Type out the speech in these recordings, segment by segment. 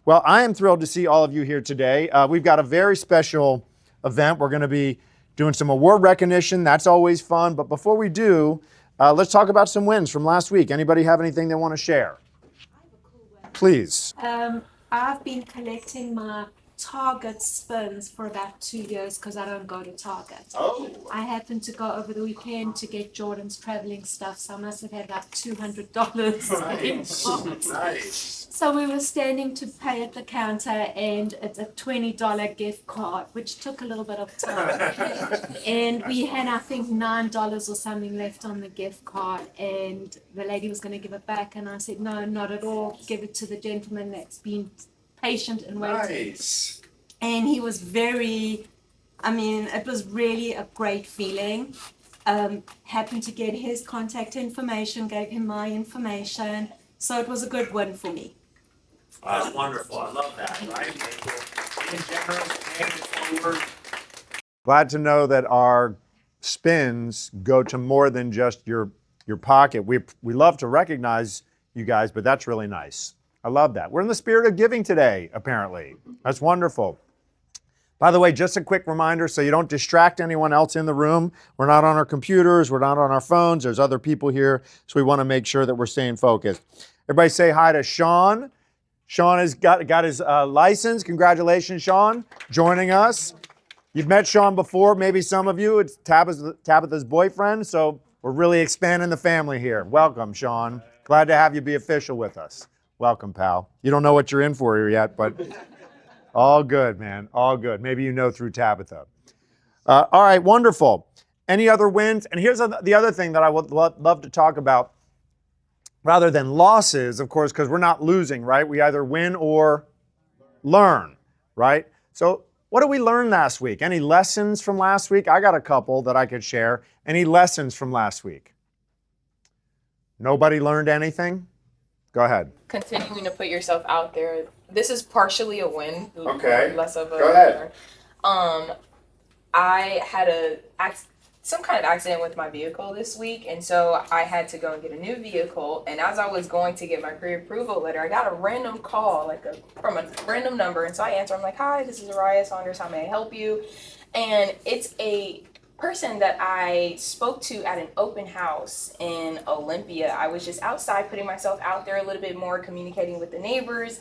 Well, I am thrilled to see all of you here today. We've got a very special event. We're going to be doing some award recognition. That's always fun. But before we do, let's talk about some wins from last week. Anybody have anything they want to share? I have a cool one. Please. I've been collecting my Target spins for about 2 years because I don't go to Target. Oh. I happened to go over the weekend to get Jordan's traveling stuff, so I must have had about $200 in cards. Nice. So we were standing to pay at the counter, and it's a $20 gift card, which took a little bit of time. And we had, I think, $9 or something left on the gift card, and the lady was going to give it back, and I said, no, not at all. Give it to the gentleman that's been patient and waiting. Nice. And he was it was really a great feeling. Happened to get his contact information, gave him my information, so it was a good win for me. That's wonderful. I love that, right? Being generous, paying it forward. Glad to know that our spins go to more than just your pocket. We love to recognize you guys, but that's really nice. I love that. We're in the spirit of giving today, apparently. That's wonderful. By the way, just a quick reminder so you don't distract anyone else in the room. We're not on our computers. We're not on our phones. There's other people here, so we want to make sure that we're staying focused. Everybody say hi to Sean. Sean has got his license. Congratulations, Sean, joining us. You've met Sean before, maybe some of you. It's Tabitha's boyfriend, so we're really expanding the family here. Welcome, Sean. Glad to have you be official with us. Welcome, pal. You don't know what you're in for here yet, but all good, man. All good. Maybe you know through Tabitha. All right, wonderful. Any other wins? And here's the other thing that I would love to talk about, rather than losses, of course, because we're not losing, right? We either win or learn, right? So what did we learn last week? Any lessons from last week? I got a couple that I could share. Any lessons from last week? Nobody learned anything? Go ahead. Continuing to put yourself out there. This is partially a win. Okay. Less of a. Go ahead. I had some kind of accident with my vehicle this week, and so I had to go and get a new vehicle. And as I was going to get my pre-approval letter, I got a random call, from a random number. And so I answer. I'm like, "Hi, this is Araya Saunders. How may I help you?" And it's a person that I spoke to at an open house in Olympia. I was just outside putting myself out there a little bit more, communicating with the neighbors,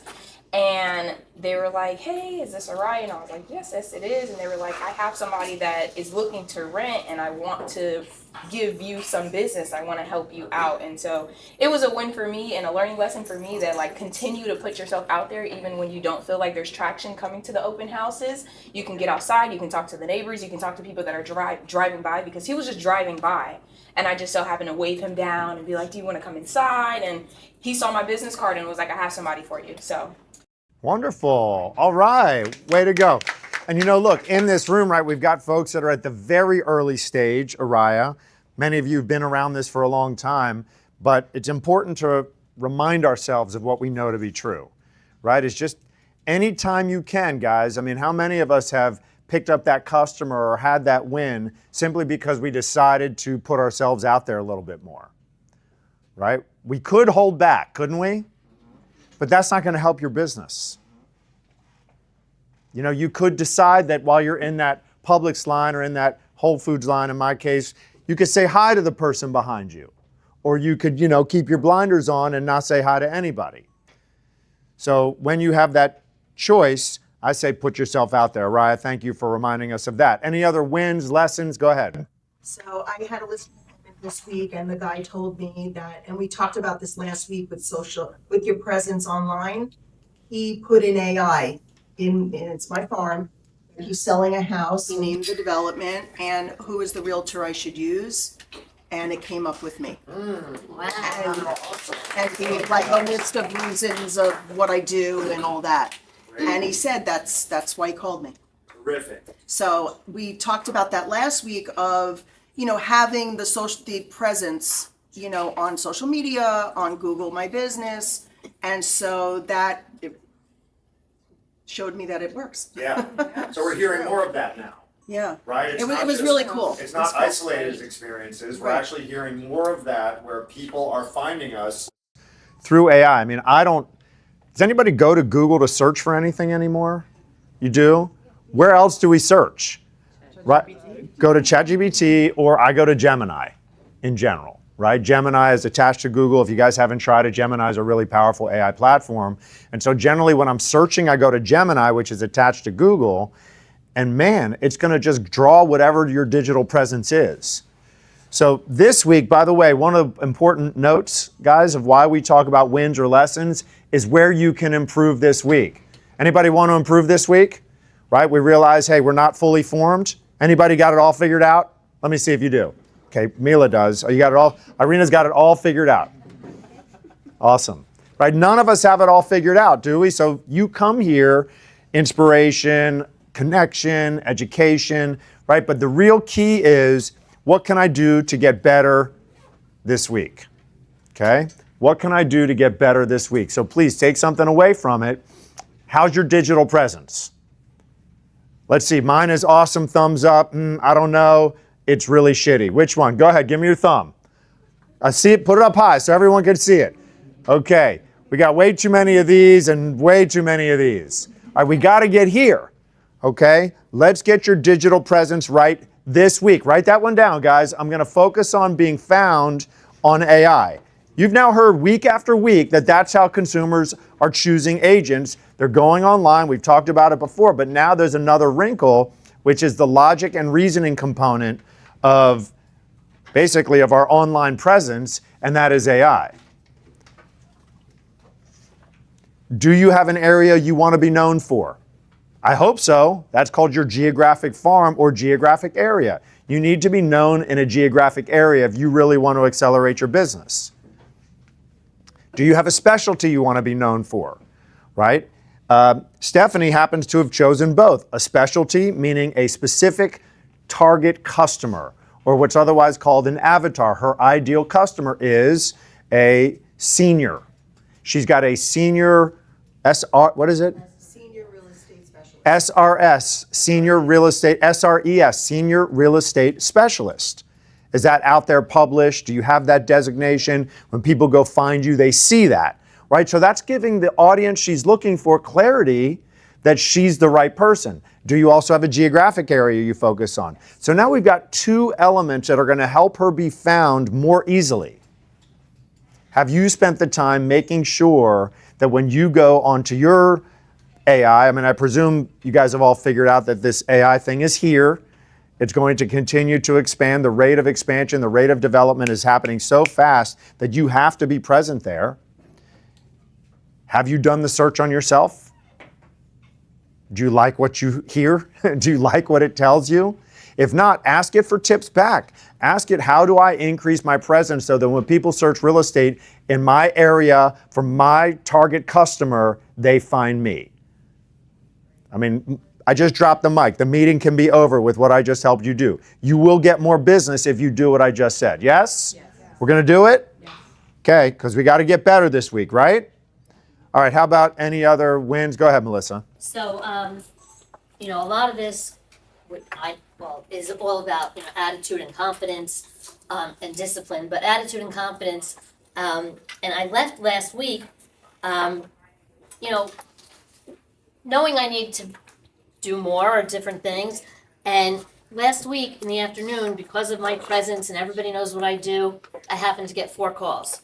and they were like, "Hey, is this Araya?" And I was like, yes, it is. And they were like, "I have somebody that is looking to rent, and I want to give you some business. I want to help you out." And so it was a win for me and a learning lesson for me that continue to put yourself out there even when you don't feel like there's traction coming to the open houses. You can get outside, you can talk to the neighbors, you can talk to people that are driving by, because he was just driving by, and I just so happened to wave him down and be like, "Do you want to come inside?" And he saw my business card and was like, "I have somebody for you." So Wonderful. All right. Way to go. And look, in this room, right, we've got folks that are at the very early stage, Araya. Many of you have been around this for a long time, but it's important to remind ourselves of what we know to be true, right? It's just anytime you can, guys. I mean, how many of us have picked up that customer or had that win simply because we decided to put ourselves out there a little bit more, right? We could hold back, couldn't we? But that's not going to help your business. You could decide that while you're in that Publix line or in that Whole Foods line, in my case, you could say hi to the person behind you. Or you could, keep your blinders on and not say hi to anybody. So when you have that choice, I say put yourself out there. Araya, thank you for reminding us of that. Any other wins, lessons? Go ahead. So I had a listing appointment this week, and the guy told me that, and we talked about this last week with your presence online. He put in AI and it's my farm. He's selling a house. He named the development and who is the realtor I should use, and it came up with me. Wow. And he gave a list of reasons of what I do and all that. Great. And he said that's why he called me. Terrific. So we talked about that last week of, having the presence, on social media, on Google My Business. And so that it showed me that it works. Yeah. So we're hearing more of that now. Yeah. Right? It was really cool. It's not isolated experiences. We're actually hearing more of that where people are finding us through AI. I mean, I don't Does anybody go to Google to search for anything anymore? You do? Where else do we search? Right? Go to ChatGPT, or I go to Gemini in general, right? Gemini is attached to Google. If you guys haven't tried it, Gemini is a really powerful AI platform. And so generally when I'm searching, I go to Gemini, which is attached to Google, and man, it's gonna just draw whatever your digital presence is. So this week, by the way, one of the important notes, guys, of why we talk about wins or lessons is where you can improve this week. Anybody want to improve this week? Right? We realize, hey, we're not fully formed. Anybody got it all figured out? Let me see if you do. Okay, Mila does. Oh, you got it all? Irina's got it all figured out. Awesome. Right? None of us have it all figured out, do we? So you come here, inspiration, connection, education, right? But the real key is, what can I do to get better this week? Okay? What can I do to get better this week? So please take something away from it. How's your digital presence? Let's see, mine is awesome, thumbs up. I don't know, it's really shitty. Which one? Go ahead, give me your thumb. I see it, put it up high so everyone can see it. Okay, we got way too many of these and way too many of these. All right, we gotta get here, okay? Let's get your digital presence right this week. Write that one down, guys. I'm gonna focus on being found on AI. You've now heard week after week that that's how consumers are choosing agents. They're going online. We've talked about it before, but now there's another wrinkle, which is the logic and reasoning component of basically of our online presence, and that is AI. Do you have an area you want to be known for? I hope so. That's called your geographic farm or geographic area. You need to be known in a geographic area if you really want to accelerate your business. Do you have a specialty you want to be known for, right? Stephanie happens to have chosen both. A specialty, meaning a specific target customer, or what's otherwise called an avatar. Her ideal customer is a senior. She's got a senior what is it? Senior real estate specialist. SRS, senior real estate, SRES, senior real estate specialist. Is that out there published? Do you have that designation? When people go find you, they see that, right? So that's giving the audience she's looking for clarity that she's the right person. Do you also have a geographic area you focus on? So now we've got two elements that are going to help her be found more easily. Have you spent the time making sure that when you go onto your AI, I mean, I presume you guys have all figured out that this AI thing is here. It's going to continue to expand. The rate of expansion, the rate of development is happening so fast that you have to be present there. Have you done the search on yourself? Do you like what you hear? Do you like what it tells you? If not, ask it for tips back. Ask it, how do I increase my presence so that when people search real estate in my area for my target customer, they find me? I mean, I just dropped the mic. The meeting can be over with what I just helped you do. You will get more business if you do what I just said. Yes? Yes. We're going to do it? Yes. Okay, because we got to get better this week, right? All right, how about any other wins? Go ahead, Melissa. So, a lot of this is all about, attitude and confidence and discipline, but attitude and confidence, and I left last week, knowing I need to do more or different things. And last week in the afternoon, because of my presence and everybody knows what I do, I happened to get 4 calls.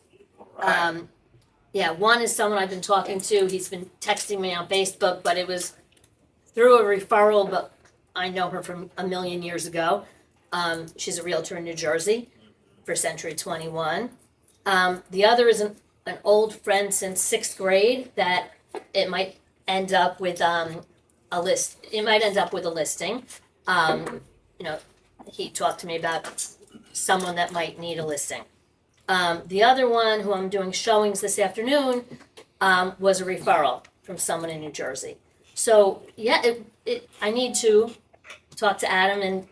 One is someone I've been talking to. He's been texting me on Facebook, but it was through a referral, but I know her from a million years ago. She's a realtor in New Jersey for Century 21. The other is an old friend since 6th grade that it might end up with a list. It might end up with a listing. He talked to me about someone that might need a listing. The other one, who I'm doing showings this afternoon, was a referral from someone in New Jersey. So I need to talk to Adam, and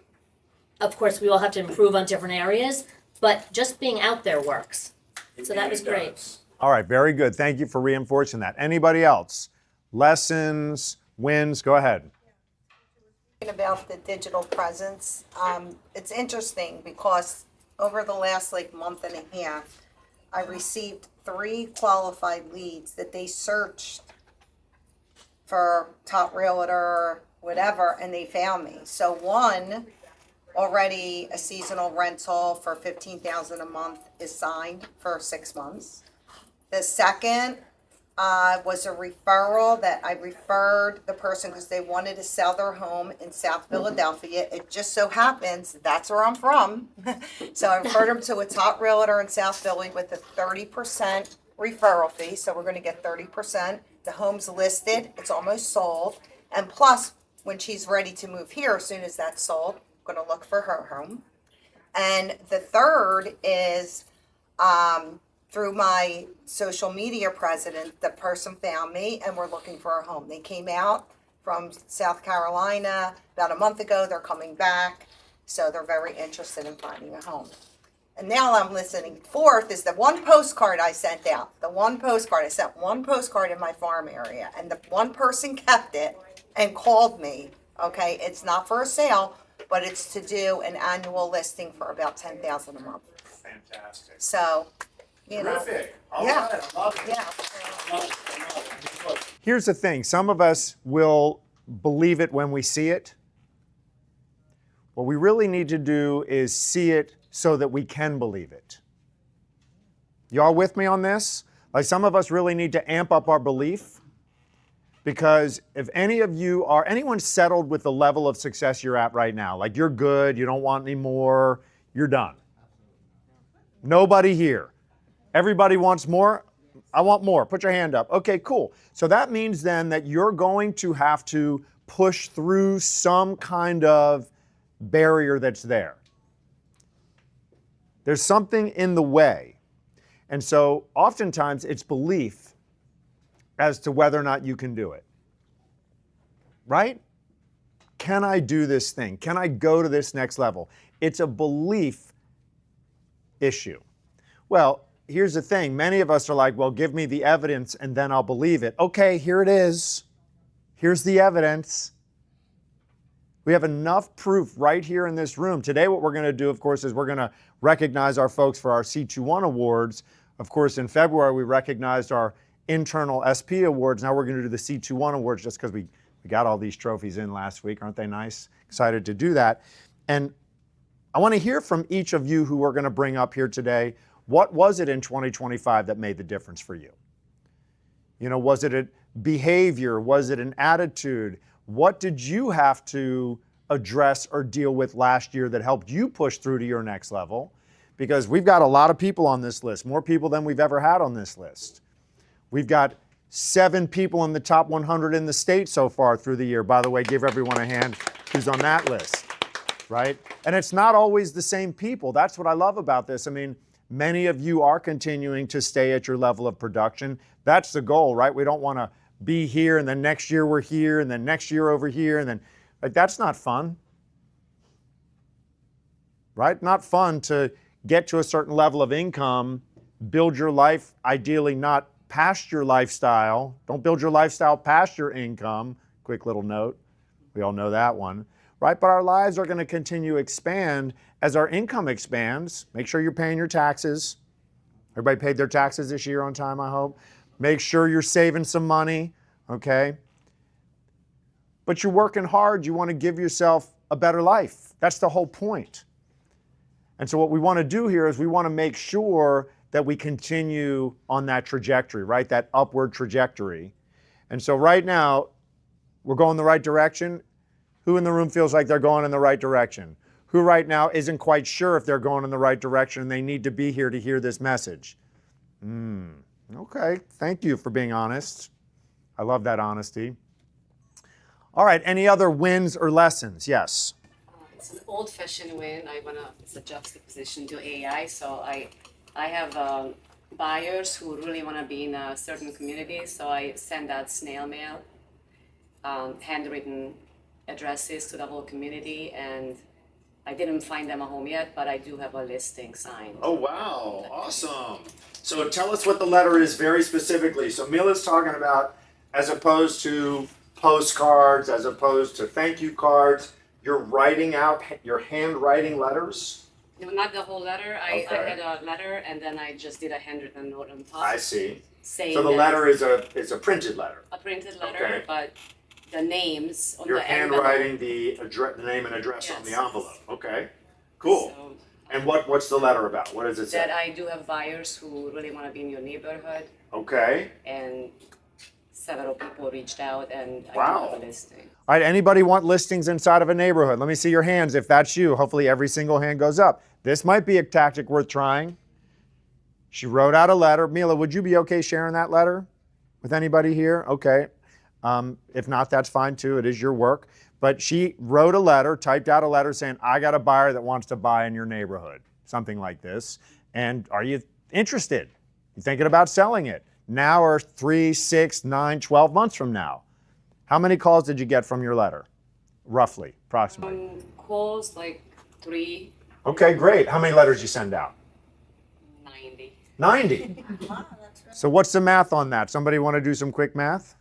of course we all have to improve on different areas, but just being out there works. So that was great. All right, very good. Thank you for reinforcing that. Anybody else? Lessons, wins, go ahead. About the digital presence, it's interesting because over the last month and a half, I received 3 qualified leads that they searched for top realtor, whatever, and they found me. So one, already a seasonal rental for $15,000 a month is signed for 6 months. The second was a referral that I referred the person because they wanted to sell their home in South Philadelphia. It just so happens that's where I'm from. So I referred them to a top realtor in South Philly with a 30% referral fee. So we're going to get 30%. The home's listed, it's almost sold. And plus, when she's ready to move here, as soon as that's sold, I'm going to look for her home. And the third is through my social media president, the person found me and we're looking for a home. They came out from South Carolina about a month ago. They're coming back. So they're very interested in finding a home. And now I'm listening. Fourth is the one postcard I sent out. The one postcard. I sent one postcard in my farm area. And the one person kept it and called me. Okay, it's not for a sale, but it's to do an annual listing for about $10,000 a month. Fantastic. So, you know. Terrific. All Yeah. right, I love it. Yeah. I love it. I love it. Here's the thing. Some of us will believe it when we see it. What we really need to do is see it so that we can believe it. Y'all with me on this? Like, some of us really need to amp up our belief, because if any of you are, anyone settled with the level of success you're at right now, like you're good, you don't want any more, you're done. Nobody here. Everybody wants more? I want more. Put your hand up. Okay, cool. So that means then that you're going to have to push through some kind of barrier that's there. There's something in the way. And so oftentimes it's belief as to whether or not you can do it. Right? Can I do this thing? Can I go to this next level? It's a belief issue. Well, here's the thing. Many of us are like, well, give me the evidence and then I'll believe it. Okay, here it is. Here's the evidence. We have enough proof right here in this room. Today, what we're going to do, of course, is we're going to recognize our folks for our C21 awards. Of course, in February, we recognized our internal SP awards. Now we're going to do the C21 awards just because we got all these trophies in last week. Aren't they nice? Excited to do that. And I want to hear from each of you who we're going to bring up here today. What was it in 2025 that made the difference for you? You know, was it a behavior? Was it an attitude? What did you have to address or deal with last year that helped you push through to your next level? Because we've got a lot of people on this list, more people than we've ever had on this list. We've got 7 people in the top 100 in the state so far through the year. By the way, give everyone a hand who's on that list, right? And it's not always the same people. That's what I love about this. I mean, many of you are continuing to stay at your level of production. That's the goal, right? We don't want to be here and then next year we're here and then next year over here and then, like, that's not fun, right? Not fun to get to a certain level of income, build your life, ideally not past your lifestyle. Don't build your lifestyle past your income. Quick little note. We all know that one, right? But our lives are going to continue to expand as our income expands. Make sure you're paying your taxes. Everybody paid their taxes this year on time, I hope. Make sure you're saving some money, okay? But you're working hard. You want to give yourself a better life. That's the whole point. And so what we want to do here is we want to make sure that we continue on that trajectory, right? That upward trajectory. And so right now, we're going the right direction. Who in the room feels like they're going in the right direction? Who right now isn't quite sure if they're going in the right direction and they need to be here to hear this message? Okay, thank you for being honest. I love that honesty. All right, any other wins or lessons? Yes. It's an old-fashioned win. It's a juxtaposition to AI. So I have buyers who really want to be in a certain community. So I send out snail mail, handwritten addresses to the whole community. And I didn't find them a home yet, but I do have a listing signed. Oh, wow. Awesome. So tell us what the letter is very specifically. So Mila's talking about, as opposed to postcards, as opposed to thank you cards, you're writing out, you're handwriting letters? No, not the whole letter. I Okay. had a letter and then I just did a handwritten note on top. I see. Saying So the that letter is a printed letter. a printed letter, Okay. but the names on You're the envelope. handwriting the name and address on the Yes. envelope. Okay, cool. So, And what's the letter about? What does it that say? I do have buyers who really want to be in your neighborhood, Okay. and several people reached out, and I Wow. do have a listing. All right, anybody want listings inside of a neighborhood? Let me see your hands if that's you. Hopefully every single hand goes up. This might be a tactic worth trying. She wrote out a letter. Mila, would you be okay sharing that letter with anybody here? Okay. If not, that's fine too. It is your work. But she wrote a letter, typed out a letter saying, I got a buyer that wants to buy in your neighborhood. Something like this. And are you interested? You thinking about selling it? Now or 3, 6, 9, 12 months from now? How many calls did you get from your letter? Roughly, approximately. Calls like 390. Okay, great. How many letters you send out? 90. Wow, that's really So what's the math on that? Somebody want to do some quick math?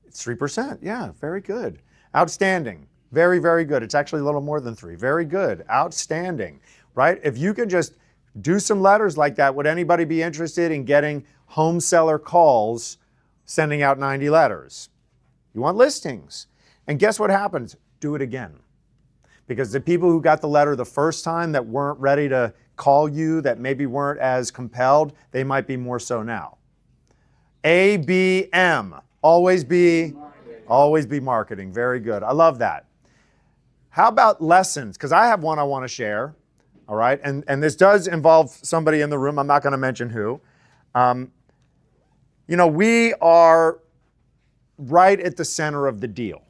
It's 3%. Yeah, very good. Outstanding. Very, very good. It's actually a little more than 3. Very good. Outstanding. Right? If you could just do some letters like that, would anybody be interested in getting home seller calls, sending out 90 letters? You want listings. And guess what happens? Do it again. Because the people who got the letter the first time that weren't ready to call you, that maybe weren't as compelled, they might be more so now. ABM. Always be marketing. Very good. I love that. How about lessons? Because I have one I want to share. All right. And this does involve somebody in the room. I'm not going to mention who. We are right at the center of the deal.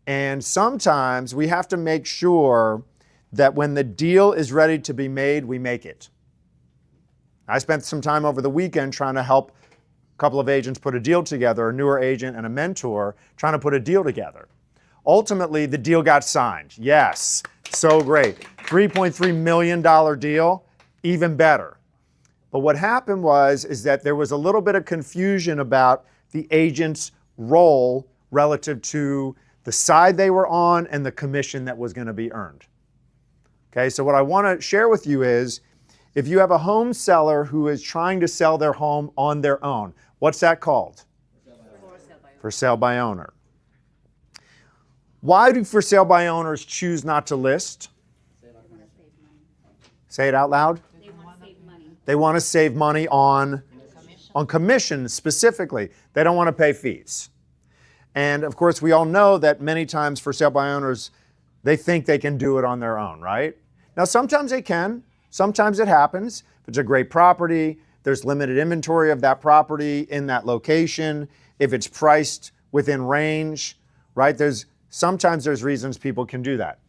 And sometimes we have to make sure that when the deal is ready to be made, we make it. I spent some time over the weekend trying to help a couple of agents put a deal together, a newer agent and a mentor, trying to put a deal together. Ultimately, the deal got signed. Yes, so great. $3.3 million deal, even better. But what happened is that there was a little bit of confusion about the agent's role relative to the side they were on and the commission that was going to be earned. Okay, so what I want to share with you is, if you have a home seller who is trying to sell their home on their own, what's that called? For sale by owner. Why do for sale by owners choose not to list? Say it out loud. They want to save money. They want to save money on commissions specifically. They don't want to pay fees. And of course, we all know that many times for sale by owners, they think they can do it on their own, right? Now, sometimes they can. Sometimes it happens. If it's a great property, there's limited inventory of that property in that location. If it's priced within range, right? Sometimes there's reasons people can do that.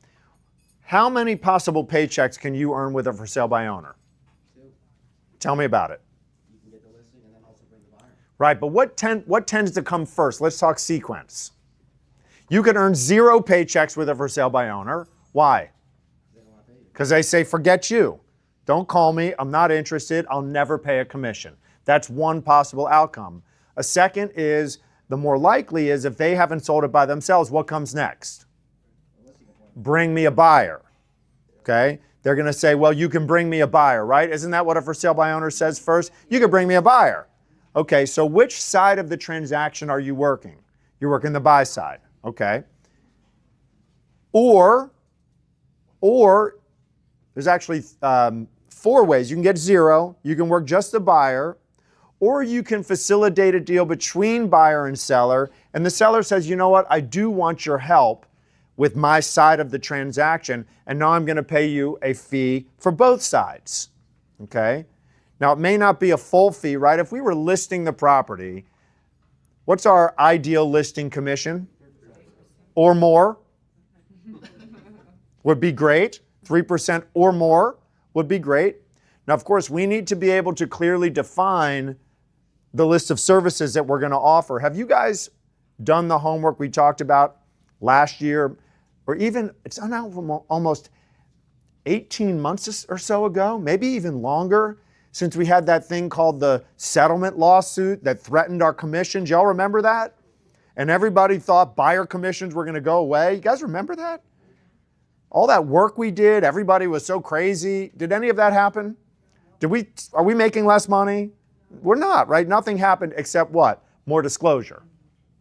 How many possible paychecks can you earn with a for sale by owner? 2. Tell me about it. You can get the listing and then also bring the buyer. Right, but what tends to come first? Let's talk sequence. You can earn 0 paychecks with a for sale by owner. Why? They don't want to pay you. Because they say, forget you. Don't call me. I'm not interested. I'll never pay a commission. That's one possible outcome. A second is, the more likely is, if they haven't sold it by themselves, what comes next? Bring me a buyer. Okay? They're going to say, well, you can bring me a buyer, right? Isn't that what a for sale by owner says first? You can bring me a buyer. Okay, so which side of the transaction are you working? You're working the buy side. Okay. Or there's actually 4 ways. You can get 0, you can work just the buyer, or you can facilitate a deal between buyer and seller, and the seller says, you know what, I do want your help with my side of the transaction, and now I'm going to pay you a fee for both sides. Okay? Now, it may not be a full fee, right? If we were listing the property, what's our ideal listing commission? Or more would be great. 3% or more would be great. Now, of course, we need to be able to clearly define the list of services that we're going to offer. Have you guys done the homework we talked about last year, or even, it's now almost 18 months or so ago, maybe even longer, since we had that thing called the settlement lawsuit that threatened our commissions? Y'all remember that? And everybody thought buyer commissions were going to go away. You guys remember that? All that work we did, everybody was so crazy. Did any of that happen? Are we making less money? We're not, right? Nothing happened except what? More disclosure.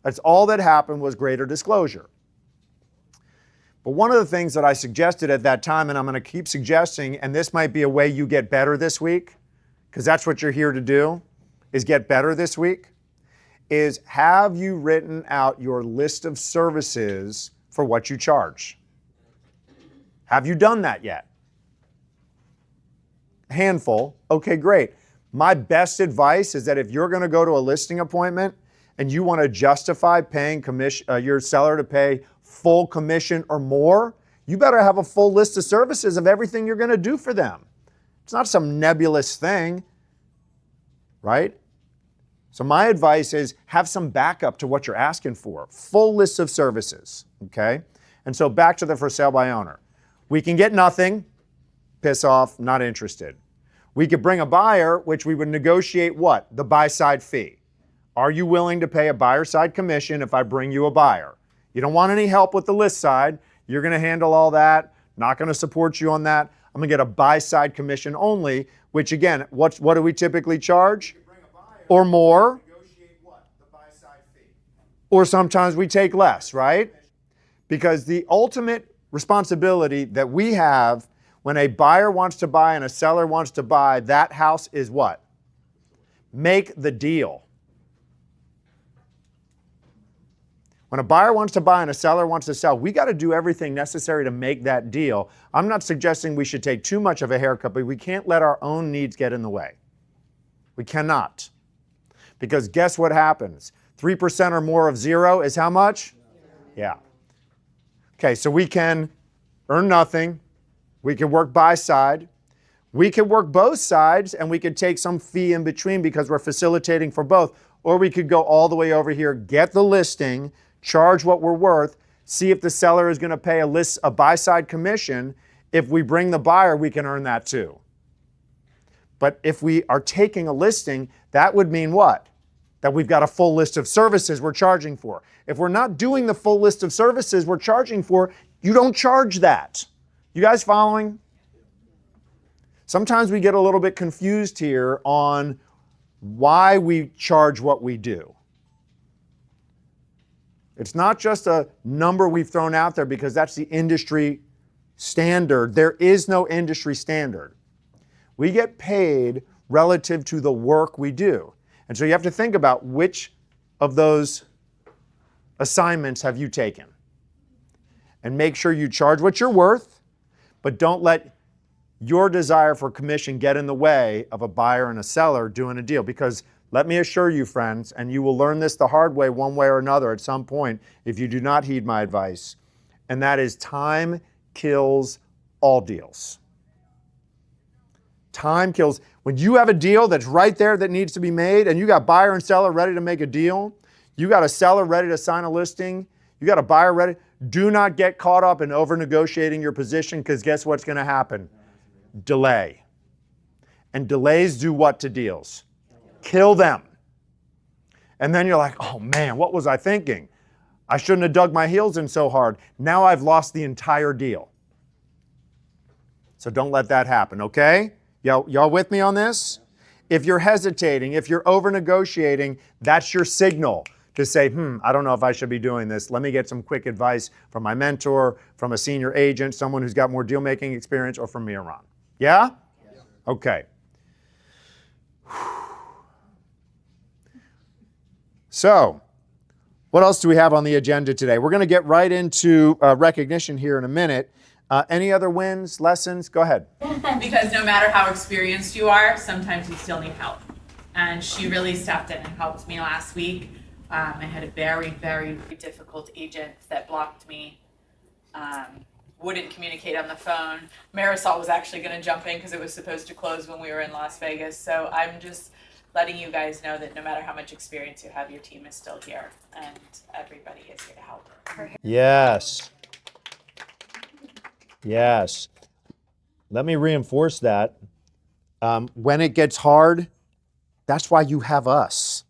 That's all that happened was greater disclosure. But one of the things that I suggested at that time, and I'm going to keep suggesting, and this might be a way you get better this week, because that's what you're here to do, is get better this week, is have you written out your list of services for what you charge? Have you done that yet? A handful. Okay, great. My best advice is that if you're going to go to a listing appointment and you want to justify paying your seller to pay full commission or more, you better have a full list of services of everything you're going to do for them. It's not some nebulous thing, right? So my advice is have some backup to what you're asking for. Full list of services, okay? And so back to the for sale by owner. We can get nothing, piss off, not interested. We could bring a buyer, which we would negotiate what? The buy side fee. Are you willing to pay a buyer side commission if I bring you a buyer? You don't want any help with the list side. You're going to handle all that. Not going to support you on that. I'm going to get a buy side commission only, which again, what do we typically charge? Or more. Or sometimes we take less, right? Because the ultimate responsibility that we have when a buyer wants to buy and a seller wants to buy that house is what? Make the deal. When a buyer wants to buy and a seller wants to sell, we got to do everything necessary to make that deal. I'm not suggesting we should take too much of a haircut, but we can't let our own needs get in the way. We cannot. Because guess what happens? 3% or more of zero is how much? Yeah. Okay, so we can earn nothing. We can work buy side. We can work both sides, and we could take some fee in between because we're facilitating for both. Or we could go all the way over here, get the listing, charge what we're worth, see if the seller is going to pay a buy side commission. If we bring the buyer, we can earn that too. But if we are taking a listing, that would mean what? That we've got a full list of services we're charging for. If we're not doing the full list of services we're charging for, you don't charge that. You guys following? Sometimes we get a little bit confused here on why we charge what we do. It's not just a number we've thrown out there because that's the industry standard. There is no industry standard. We get paid relative to the work we do. And so you have to think about which of those assignments have you taken. And make sure you charge what you're worth, but don't let your desire for commission get in the way of a buyer and a seller doing a deal. Because let me assure you, friends, and you will learn this the hard way one way or another at some point if you do not heed my advice, and that is time kills all deals. Time kills. When you have a deal that's right there that needs to be made and you got buyer and seller ready to make a deal, you got a seller ready to sign a listing, you got a buyer ready, do not get caught up in over negotiating your position because guess what's going to happen? Delay. And delays do what to deals? Kill them. And then you're like, oh man, what was I thinking? I shouldn't have dug my heels in so hard. Now I've lost the entire deal. So don't let that happen, okay? Y'all with me on this? If you're hesitating, if you're over negotiating, that's your signal to say, I don't know if I should be doing this. Let me get some quick advice from my mentor, from a senior agent, someone who's got more deal-making experience, or from me or Ron. Yeah? Okay. So, what else do we have on the agenda today? We're going to get right into recognition here in a minute. Any other wins, lessons? Go ahead. Because no matter how experienced you are, sometimes you still need help. And she really stepped in and helped me last week. I had a very, very difficult agent that blocked me, wouldn't communicate on the phone. Marisol was actually going to jump in because it was supposed to close when we were in Las Vegas. So I'm just letting you guys know that no matter how much experience you have, your team is still here and everybody is here to help. Yes. Yes. Let me reinforce that. When it gets hard, that's why you have us.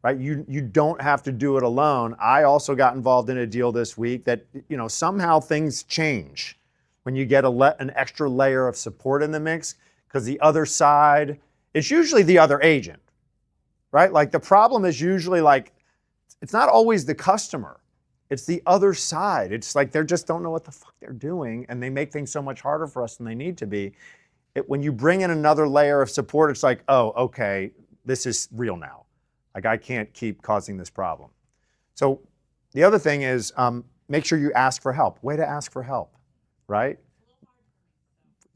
right? You don't have to do it alone. I also got involved in a deal this week that, somehow things change when you get an extra layer of support in the mix, because the other side, it's usually the other agent, right? Like the problem is usually like, it's not always the customer. It's the other side. It's like they just don't know what the fuck they're doing, and they make things so much harder for us than they need to be. When you bring in another layer of support, it's like, oh, okay, this is real now. Like I can't keep causing this problem. So the other thing is make sure you ask for help. Way to ask for help, right?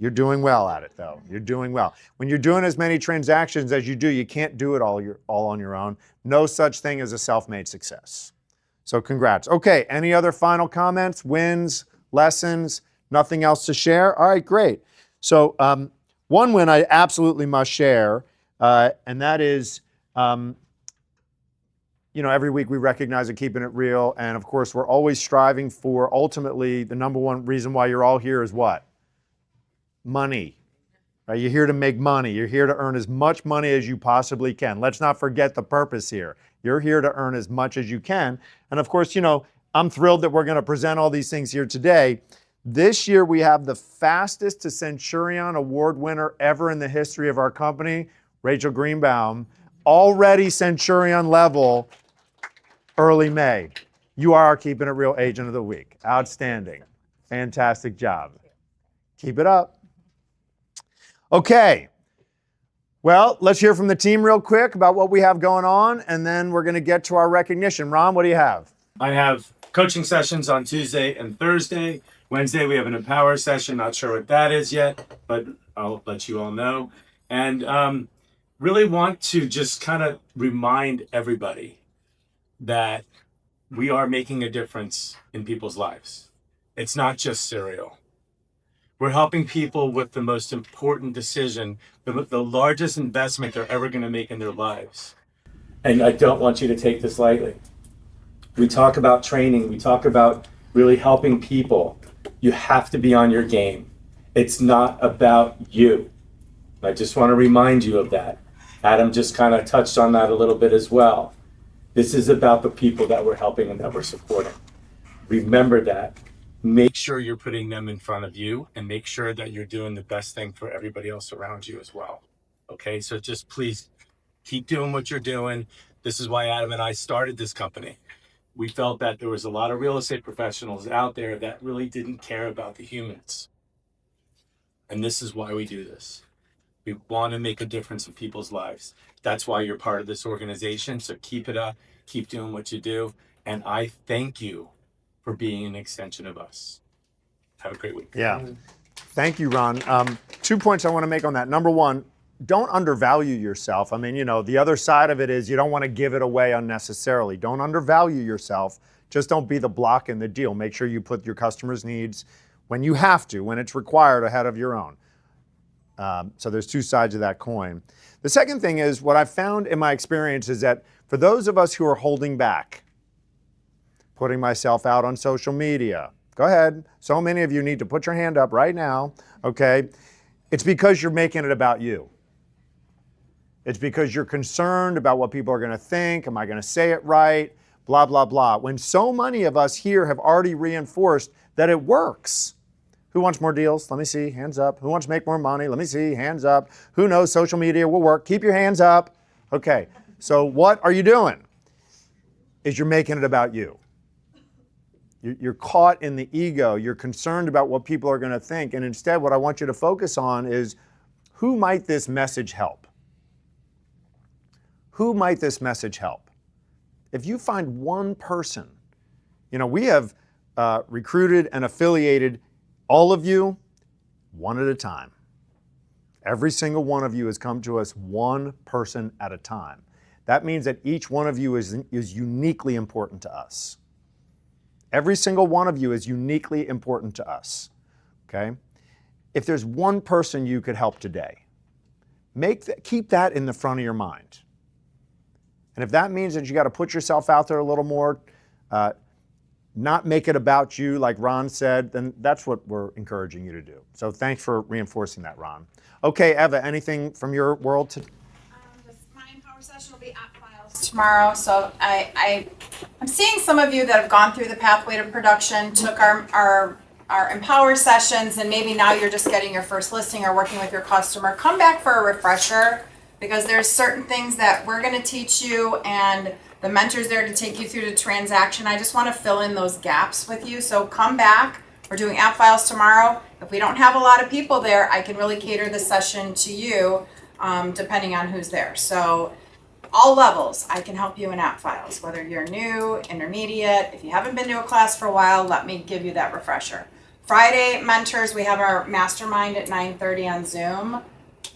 You're doing well at it though. You're doing well. When you're doing as many transactions as you do, you can't do it all on your own. No such thing as a self-made success. So congrats. Okay, any other final comments, wins, lessons, nothing else to share? All right, great. So one win I absolutely must share, and that is, every week we recognize it, keeping it real, and of course we're always striving for, ultimately, the number one reason why you're all here is what? Money. Right? You're here to make money. You're here to earn as much money as you possibly can. Let's not forget the purpose here. You're here to earn as much as you can. And of course, I'm thrilled that we're going to present all these things here today. This year, we have the fastest to Centurion Award winner ever in the history of our company, Rachel Greenbaum, already Centurion level early May. You are our Keeping It Real Agent of the Week. Outstanding. Fantastic job. Keep it up. Okay. Well, let's hear from the team real quick about what we have going on, and then we're going to get to our recognition. Ron, what do you have? I have coaching sessions on Tuesday and Thursday. Wednesday, we have an Empower session. Not sure what that is yet, but I'll let you all know. And really want to just kind of remind everybody that we are making a difference in people's lives. It's not just cereal. We're helping people with the most important decision, the largest investment they're ever going to make in their lives. And I don't want you to take this lightly. We talk about training. We talk about really helping people. You have to be on your game. It's not about you. I just want to remind you of that. Adam just kind of touched on that a little bit as well. This is about the people that we're helping and that we're supporting. Remember that. Make sure you're putting them in front of you, and make sure that you're doing the best thing for everybody else around you as well. Okay, so just please keep doing what you're doing. This is why Adam and I started this company. We felt that there was a lot of real estate professionals out there that really didn't care about the humans. And this is why we do this. We want to make a difference in people's lives. That's why you're part of this organization. So keep it up, keep doing what you do. And I thank you for being an extension of us. Have a great week. Yeah. Thank you, Ron. 2 points I want to make on that. Number one, don't undervalue yourself. I mean, the other side of it is you don't want to give it away unnecessarily. Don't undervalue yourself. Just don't be the block in the deal. Make sure you put your customers' needs when you have to, when it's required, ahead of your own. So there's two sides of that coin. The second thing is, what I've found in my experience is that for those of us who are holding back, putting myself out on social media, go ahead. So many of you need to put your hand up right now, okay? It's because you're making it about you. It's because you're concerned about what people are going to think. Am I going to say it right? Blah, blah, blah. When so many of us here have already reinforced that it works. Who wants more deals? Let me see. Hands up. Who wants to make more money? Let me see. Hands up. Who knows social media will work? Keep your hands up. Okay. So what are you doing? Is you're making it about you. You're caught in the ego. You're concerned about what people are going to think. And instead, what I want you to focus on is, who might this message help? Who might this message help? If you find one person, we have recruited and affiliated all of you one at a time. Every single one of you has come to us one person at a time. That means that each one of you is uniquely important to us. Every single one of you is uniquely important to us, okay? If there's one person you could help today, keep that in the front of your mind. And if that means that you got to put yourself out there a little more, not make it about you, like Ron said, then that's what we're encouraging you to do. So thanks for reinforcing that, Ron. Okay, Eva, anything from your world today? My Empower session will be at Files tomorrow. So I'm seeing some of you that have gone through the pathway to production, took our Empower sessions, and maybe now you're just getting your first listing or working with your customer. Come back for a refresher, because there's certain things that we're going to teach you, and the mentor's there to take you through the transaction. I just want to fill in those gaps with you. So come back. We're doing app files tomorrow. If we don't have a lot of people there, I can really cater the session to you, depending on who's there. So all levels, I can help you in app files, whether you're new, intermediate. If you haven't been to a class for a while, let me give you that refresher. Friday, mentors, we have our mastermind at 9:30 on Zoom.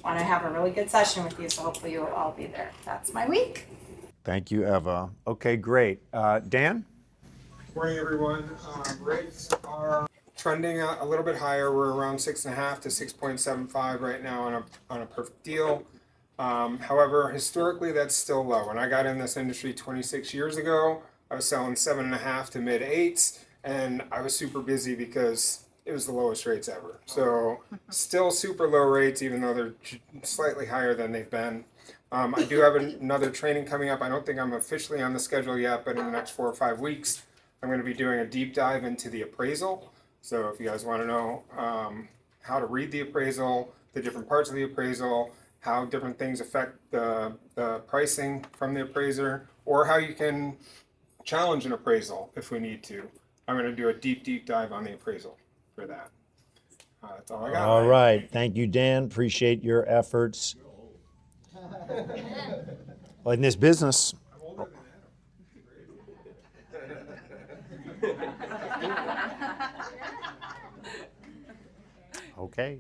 Want to have a really good session with you, so hopefully you'll all be there. That's my week. Thank you, Eva. Okay, great. Dan? Morning, everyone. Rates are trending a little bit higher. We're around 6.5 to 6.75 right now on a perfect deal. However, historically, that's still low. When I got in this industry 26 years ago, I was selling 7.5 to mid 8s, and I was super busy because it was the lowest rates ever. So still super low rates, even though they're slightly higher than they've been. I do have another training coming up. I don't think I'm officially on the schedule yet, but in the next 4 or 5 weeks, I'm going to be doing a deep dive into the appraisal. So if you guys want to know how to read the appraisal, the different parts of the appraisal, how different things affect the pricing from the appraiser, or how you can challenge an appraisal if we need to, I'm going to do a deep dive on the appraisal for that. That's all I got. All right. Thank you, Dan. Appreciate your efforts. Well, in this business. Okay.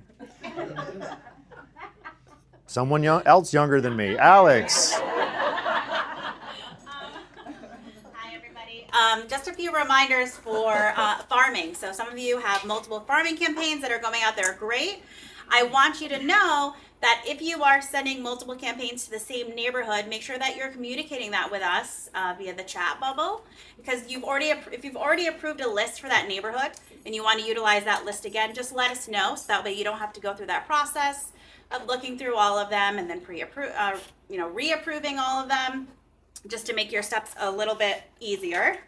Someone else younger than me. Alex. Hi, everybody. Just a few reminders for farming. So some of you have multiple farming campaigns that are going out there. Great. I want you to know that if you are sending multiple campaigns to the same neighborhood, make sure that you're communicating that with us via the chat bubble, because if you've already approved a list for that neighborhood and you want to utilize that list again, just let us know, so that way you don't have to go through that process of looking through all of them and then reapproving all of them, just to make your steps a little bit easier.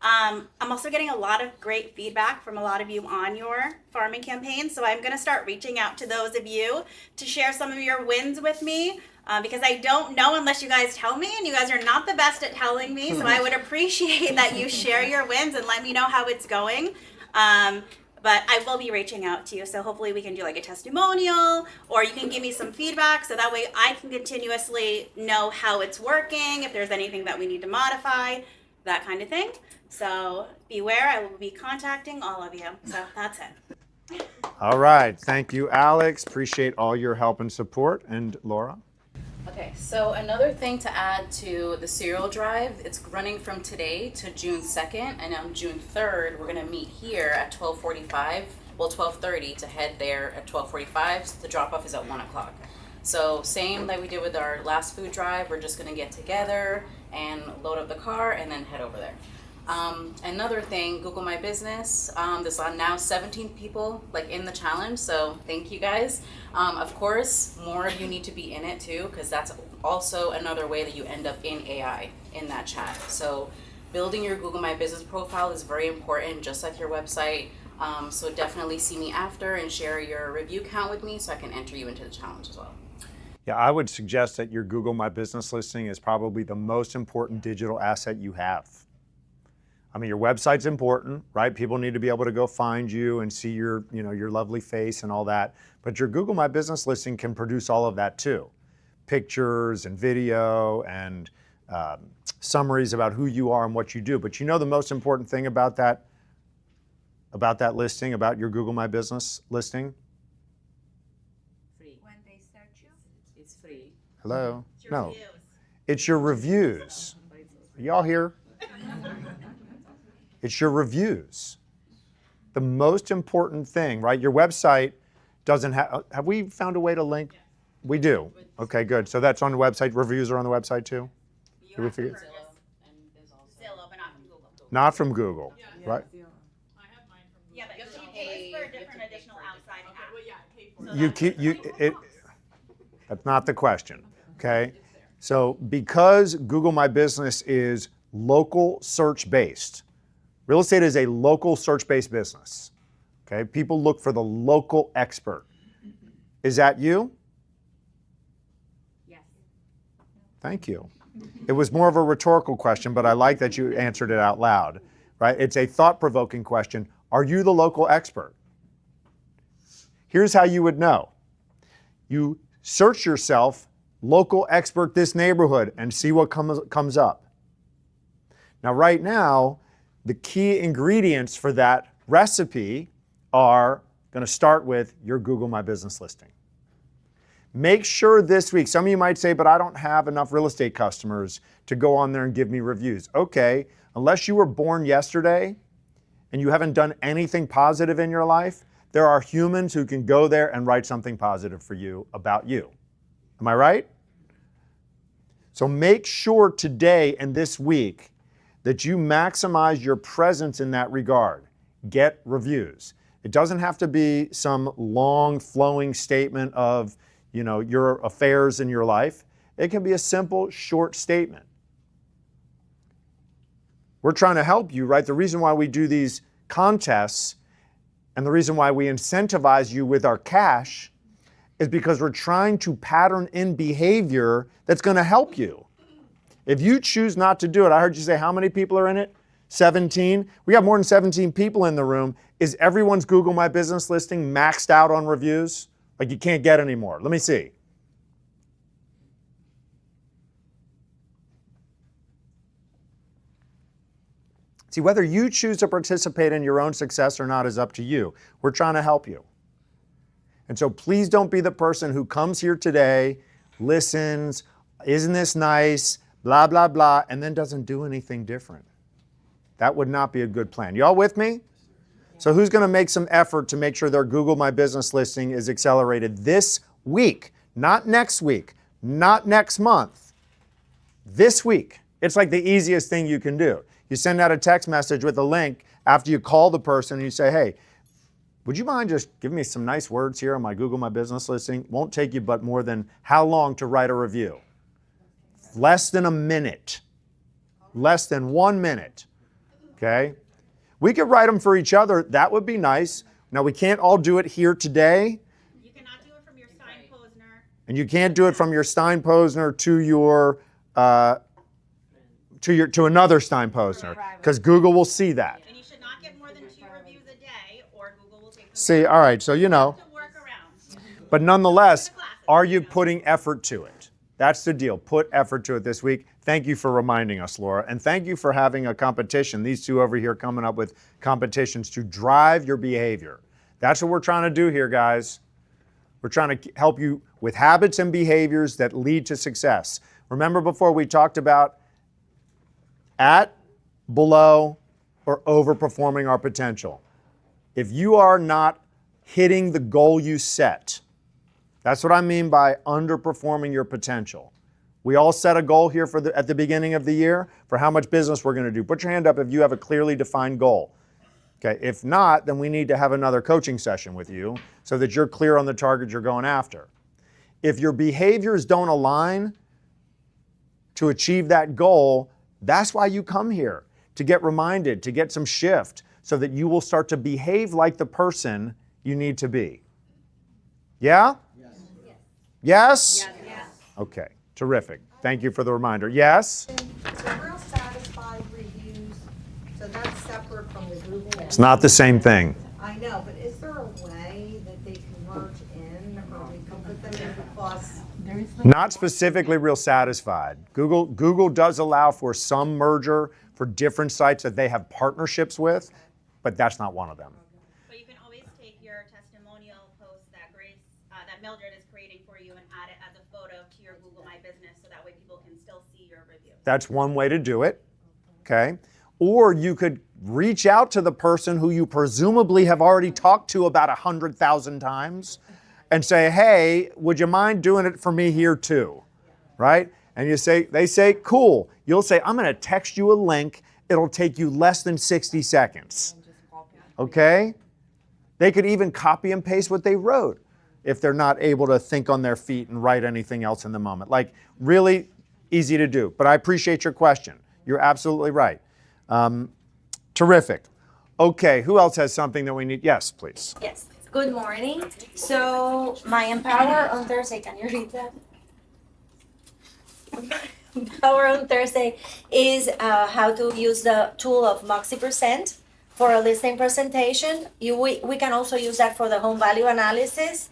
I'm also getting a lot of great feedback from a lot of you on your farming campaign, so I'm going to start reaching out to those of you to share some of your wins with me, because I don't know unless you guys tell me, and you guys are not the best at telling me, so I would appreciate that you share your wins and let me know how it's going. But I will be reaching out to you, so hopefully we can do like a testimonial, or you can give me some feedback, so that way I can continuously know how it's working, if there's anything that we need to modify, that kind of thing. So beware, I will be contacting all of you. So that's it. All right. Thank you, Alex. Appreciate all your help and support. And Laura? Okay, so another thing to add to the serial drive, it's running from today to June 2nd, and on June 3rd, we're gonna meet here at 12:45, well 12:30 to head there at 12:45, so the drop-off is at 1 o'clock. So same like we did with our last food drive, we're just gonna get together and load up the car and then head over there. Another thing, Google My Business, there's now 17 people like in the challenge, so thank you guys. Of course, more of you need to be in it too, because that's also another way that you end up in AI in that chat. So building your Google My Business profile is very important, just like your website. So definitely see me after and share your review count with me so I can enter you into the challenge as well. Yeah, I would suggest that your Google My Business listing is probably the most important digital asset you have. I mean, your website's important, right? People need to be able to go find you and see your, your lovely face and all that. But your Google My Business listing can produce all of that too. Pictures and video and summaries about who you are and what you do. But the most important thing about that listing, about your Google My Business listing? Free. When they search you? It's free. Hello? It's your No. reviews. It's your reviews. Are y'all here? It's your reviews. The most important thing, right? Your website doesn't have we found a way to link? Yeah. We do. Okay, good. So that's on the website. Reviews are on the website too? You have to purchase Zillow, but not from Google. Not from Google, right? Yeah, but you pay for different additional outside apps. That's not the question, okay? So because Google My Business is local search based, real estate is a local search based business. Okay, people look for the local expert. Is that you? Yes. Thank you. It was more of a rhetorical question, but I like that you answered it out loud, right? It's a thought-provoking question. Are you the local expert? Here's how you would know. You search yourself, local expert this neighborhood, and see what comes up. Now, right now, the key ingredients for that recipe are going to start with your Google My Business listing. Make sure this week, some of you might say, but I don't have enough real estate customers to go on there and give me reviews. Okay, unless you were born yesterday and you haven't done anything positive in your life, there are humans who can go there and write something positive for you about you. Am I right? So make sure today and this week that you maximize your presence in that regard. Get reviews. It doesn't have to be some long flowing statement of, your affairs in your life. It can be a simple, short statement. We're trying to help you, right? The reason why we do these contests and the reason why we incentivize you with our cash is because we're trying to pattern in behavior that's going to help you. If you choose not to do it, I heard you say how many people are in it? 17? We got more than 17 people in the room. Is everyone's Google My Business listing maxed out on reviews? Like you can't get any more. Let me see. See, whether you choose to participate in your own success or not is up to you. We're trying to help you. And so please don't be the person who comes here today, listens, isn't this nice, blah, blah, blah, and then doesn't do anything different. That would not be a good plan. Y'all with me? So who's going to make some effort to make sure their Google My Business listing is accelerated this week, not next week, not next month, this week? It's like the easiest thing you can do. You send out a text message with a link after you call the person and you say, hey, would you mind just giving me some nice words here on my Google My Business listing? Won't take you but more than how long to write a review? Less than a minute. Less than 1 minute. Okay? We could write them for each other. That would be nice. Now, we can't all do it here today. You cannot do it from your Stein Posner. And you can't do it from your Stein Posner to your to another Stein Posner, because Google will see that. And you should not get more than 2 reviews a day, or Google will take them. See, all right, so But nonetheless, are you putting effort to it? That's the deal. Put effort to it this week. Thank you for reminding us, Laura. And thank you for having a competition. These two over here coming up with competitions to drive your behavior. That's what we're trying to do here, guys. We're trying to help you with habits and behaviors that lead to success. Remember before we talked about at, below, or overperforming our potential. If you are not hitting the goal you set, that's what I mean by underperforming your potential. We all set a goal here at the beginning of the year for how much business we're going to do. Put your hand up if you have a clearly defined goal. Okay, if not, then we need to have another coaching session with you so that you're clear on the target you're going after. If your behaviors don't align to achieve that goal, that's why you come here, to get reminded, to get some shift, so that you will start to behave like the person you need to be. Yeah? Yes? Yes? Okay, terrific. Thank you for the reminder. Yes? So real satisfied reviews, so that's separate from the Google. It's not the same thing. I know, but is there a way that they can merge in, or we can put them in the plus? Not specifically real satisfied. Google does allow for some merger for different sites that they have partnerships with, but that's not one of them. But you can always take your testimonial post that that Mildred is creating for you and add it as a photo to your Google My Business, so that way people can still see your review. That's one way to do it, okay? Or you could reach out to the person who you presumably have already talked to about 100,000 times and say, hey, would you mind doing it for me here too, right? And they say, cool. You'll say, I'm going to text you a link. It'll take you less than 60 seconds, okay? They could even copy and paste what they wrote if they're not able to think on their feet and write anything else in the moment. Like, really, easy to do. But I appreciate your question. You're absolutely right. Terrific. Okay, who else has something that we need? Yes, please. Yes. Good morning. So my Empower on Thursday, can you read that? Empower on Thursday is how to use the tool of Moxie% for a listing presentation. We can also use that for the home value analysis.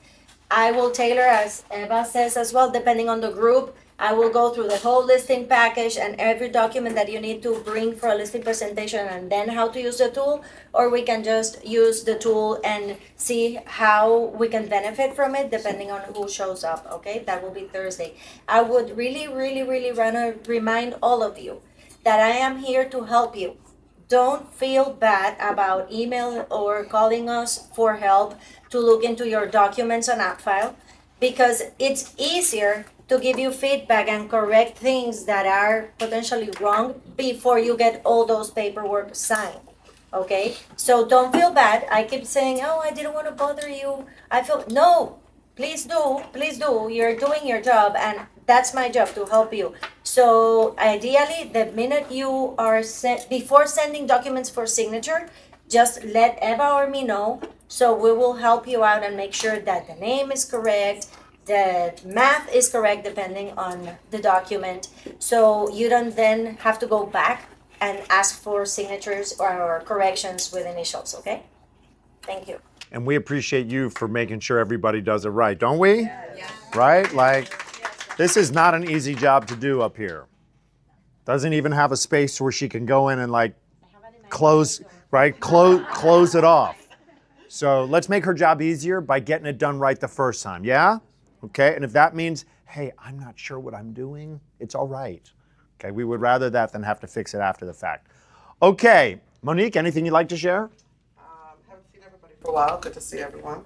I will tailor, as Eva says as well, depending on the group. I will go through the whole listing package and every document that you need to bring for a listing presentation and then how to use the tool, or we can just use the tool and see how we can benefit from it depending on who shows up, okay? That will be Thursday. I would really want to remind all of you that I am here to help you. Don't feel bad about email or calling us for help to look into your documents on AppFile, because it's easier to give you feedback and correct things that are potentially wrong before you get all those paperwork signed. Okay? So don't feel bad. I keep saying, oh, I didn't want to bother you. No, please do. You're doing your job, and that's my job to help you. So ideally, the minute you are before sending documents for signature, just let Eva or me know. So we will help you out and make sure that the name is correct, the math is correct depending on the document. So you don't then have to go back and ask for signatures or corrections with initials, okay? Thank you. And we appreciate you for making sure everybody does it right, don't we? Yes. Right? Like, this is not an easy job to do up here. Doesn't even have a space where she can go in and like close it off. So let's make her job easier by getting it done right the first time, yeah? Okay, and if that means, hey, I'm not sure what I'm doing, it's all right. Okay, we would rather that than have to fix it after the fact. Okay, Monique, anything you'd like to share? Haven't seen everybody for a while. Good to see everyone.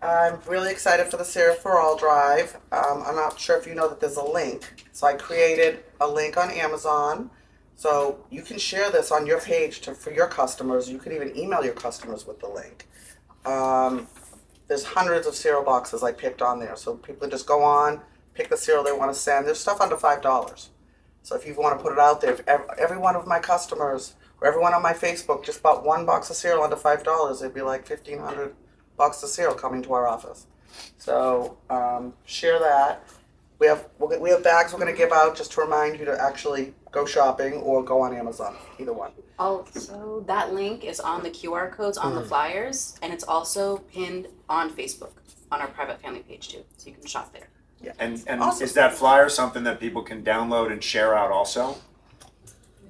I'm really excited for the Referrals drive. I'm not sure if you know that there's a link. So I created a link on Amazon. So you can share this on your page for your customers. You can even email your customers with the link. There's hundreds of cereal boxes I picked on there. So people just go on, pick the cereal they want to send. There's stuff under $5. So if you want to put it out there, if every one of my customers or everyone on my Facebook just bought one box of cereal under $5, it'd be like 1,500 boxes of cereal coming to our office. So share that. We have bags we're going to give out just to remind you to actually go shopping or go on Amazon, either one. Also, that link is on the QR codes on the flyers, and it's also pinned on Facebook on our private family page too, so you can shop there. Yeah. And awesome. Is that flyer something that people can download and share out also?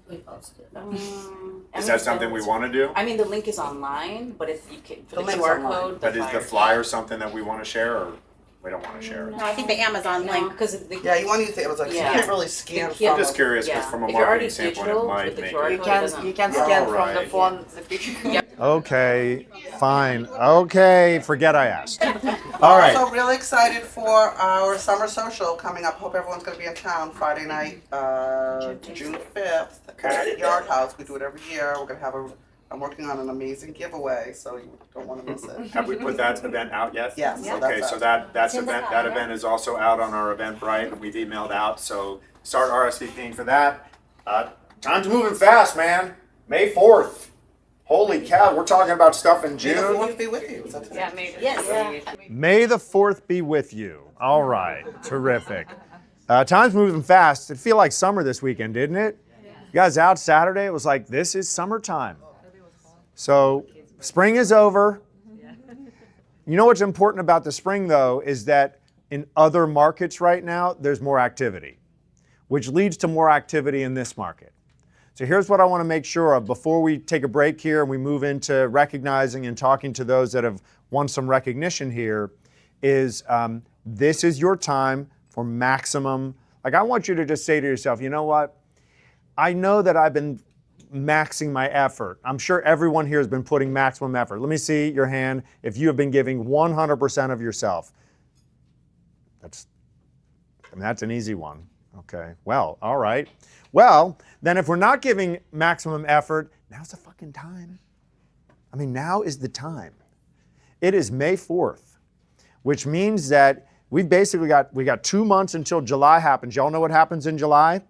Is that something we want to do? I mean, the link is online, but if you can, for the link's QR online. code. But is the flyer something that we want to share, or we don't want to share it? No, I think the Amazon link. Because Yeah, you want to use the Amazon. Yeah. You can't really scan Yeah. I'm from just curious because from a If you're already marketing standpoint, it digital might with the make QR it. code, it doesn't. You can scan from the Alright. phone the picture. Okay, fine. Okay, forget I asked. All right. Also, really excited for our summer social coming up. Hope everyone's going to be in town Friday night, June 5th at Yard House. We do it every year. We're going to have I'm working on an amazing giveaway, so you don't want to miss it. Have we put that event out yet? Yes. So Okay, that's so out. that event is also out on our Eventbrite, and we've emailed out. So start RSVPing for that. Time's moving fast, man. May 4th. Holy cow, we're talking about stuff in May the June. 4th be with you. Is that today? Yeah, maybe. Yes. May the 4th be with you. All right, terrific. Time's moving fast. It feel like summer this weekend, didn't it? You guys out Saturday? It was like, this is summertime. So spring is over. You know what's important about the spring, though, is that in other markets right now, there's more activity, which leads to more activity in this market. So here's what I want to make sure of before we take a break here and we move into recognizing and talking to those that have won some recognition here is this is your time for maximum. Like, I want you to just say to yourself, you know what? I know that I've been maxing my effort. I'm sure everyone here has been putting maximum effort. Let me see your hand if you have been giving 100% of yourself. That's an easy one. Okay, well, all right. Well, then if we're not giving maximum effort, now's the fucking time. Now is the time. It is May 4th, which means that we got 2 months until July happens. Y'all know what happens in July?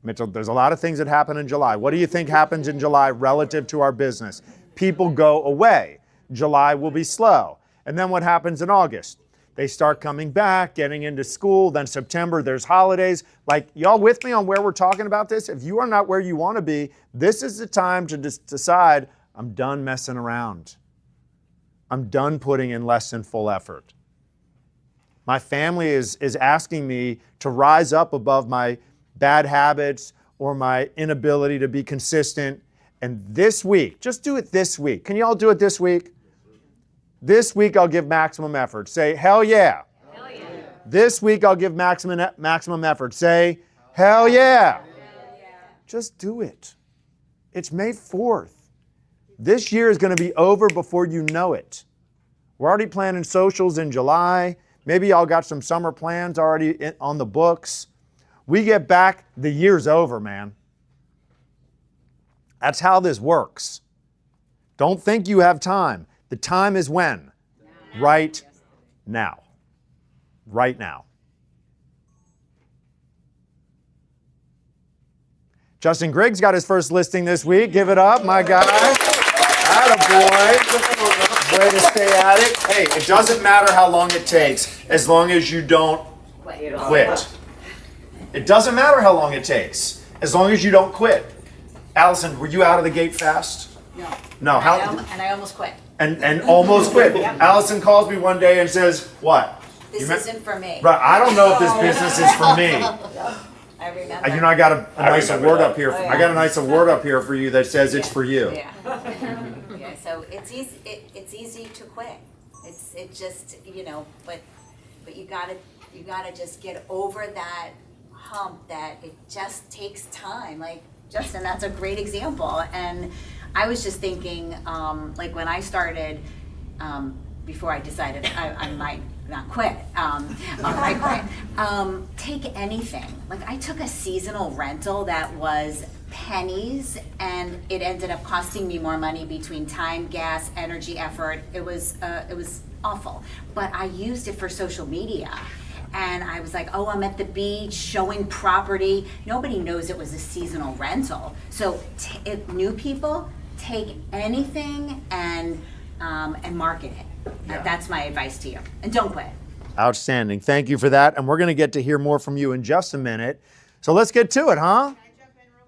Mitchell, there's a lot of things that happen in July. What do you think happens in July relative to our business? People go away. July will be slow. And then what happens in August? They start coming back, getting into school. Then September, there's holidays. Like, y'all with me on where we're talking about this? If you are not where you want to be, this is the time to decide, I'm done messing around. I'm done putting in less than full effort. My family is asking me to rise up above my bad habits or my inability to be consistent. And this week, just do it this week. Can you all do it this week? This week I'll give maximum effort. Say, hell yeah. Hell yeah. This week I'll give maximum effort. Say, hell yeah. Hell yeah. Just do it. It's May 4th. This year is going to be over before you know it. We're already planning socials in July. Maybe y'all got some summer plans already on the books. We get back, the year's over, man. That's how this works. Don't think you have time. The time is when? Right now. Right now. Justin Griggs got his first listing this week. Give it up, my guy. Attaboy. Way to stay at it. Hey, it doesn't matter how long it takes, as long as you don't quit. It doesn't matter how long it takes, as long as you don't quit. Allison, were you out of the gate fast? No. No. And I almost quit. And almost quit. Allison calls me one day and says, what? This isn't for me. Right, I don't know if this business is for me. I remember. You know, I got a nice award up here. I got a nice award up here for you that says it's for you. Yeah. Yeah. So it's easy. It's easy to quit. It just, you know, but you gotta just get over that hump that it just takes time. Like Justin, that's a great example. And I was just thinking, like when I started, before I decided I might not quit, take anything. Like I took a seasonal rental that was pennies, and it ended up costing me more money between time, gas, energy, effort. It was awful. But I used it for social media. And I was like, oh, I'm at the beach showing property. Nobody knows it was a seasonal rental. So if new people, take anything and market it. Yeah. That's my advice to you. And don't quit. Outstanding. Thank you for that. And we're going to get to hear more from you in just a minute. So let's get to it, huh?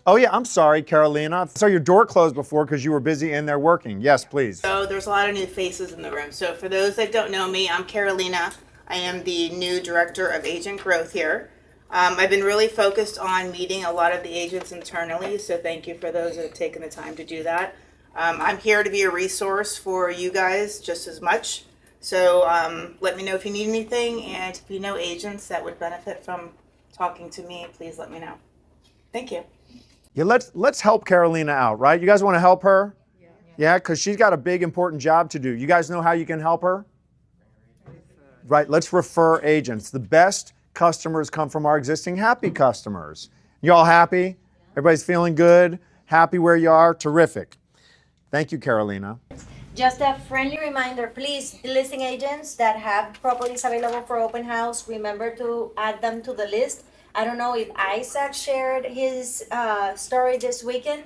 Oh, yeah. I'm sorry, Carolina. I saw your door closed before because you were busy in there working. Yes, please. So there's a lot of new faces in the room. So for those that don't know me, I'm Carolina. I am the new Director of Agent Growth here. I've been really focused on meeting a lot of the agents internally, so thank you for those that have taken the time to do that. I'm here to be a resource for you guys just as much. So let me know if you need anything, and if you know agents that would benefit from talking to me, please let me know. Thank you. Yeah, let's help Carolina out, right? You guys want to help her? Yeah, because she's got a big, important job to do. You guys know how you can help her? Right, let's refer agents. The best customers come from our existing happy customers. You all happy? Everybody's feeling good? Happy where you are? Terrific. Thank you, Carolina. Just a friendly reminder, please, listing agents that have properties available for open house, remember to add them to the list. I don't know if Isaac shared his story this weekend.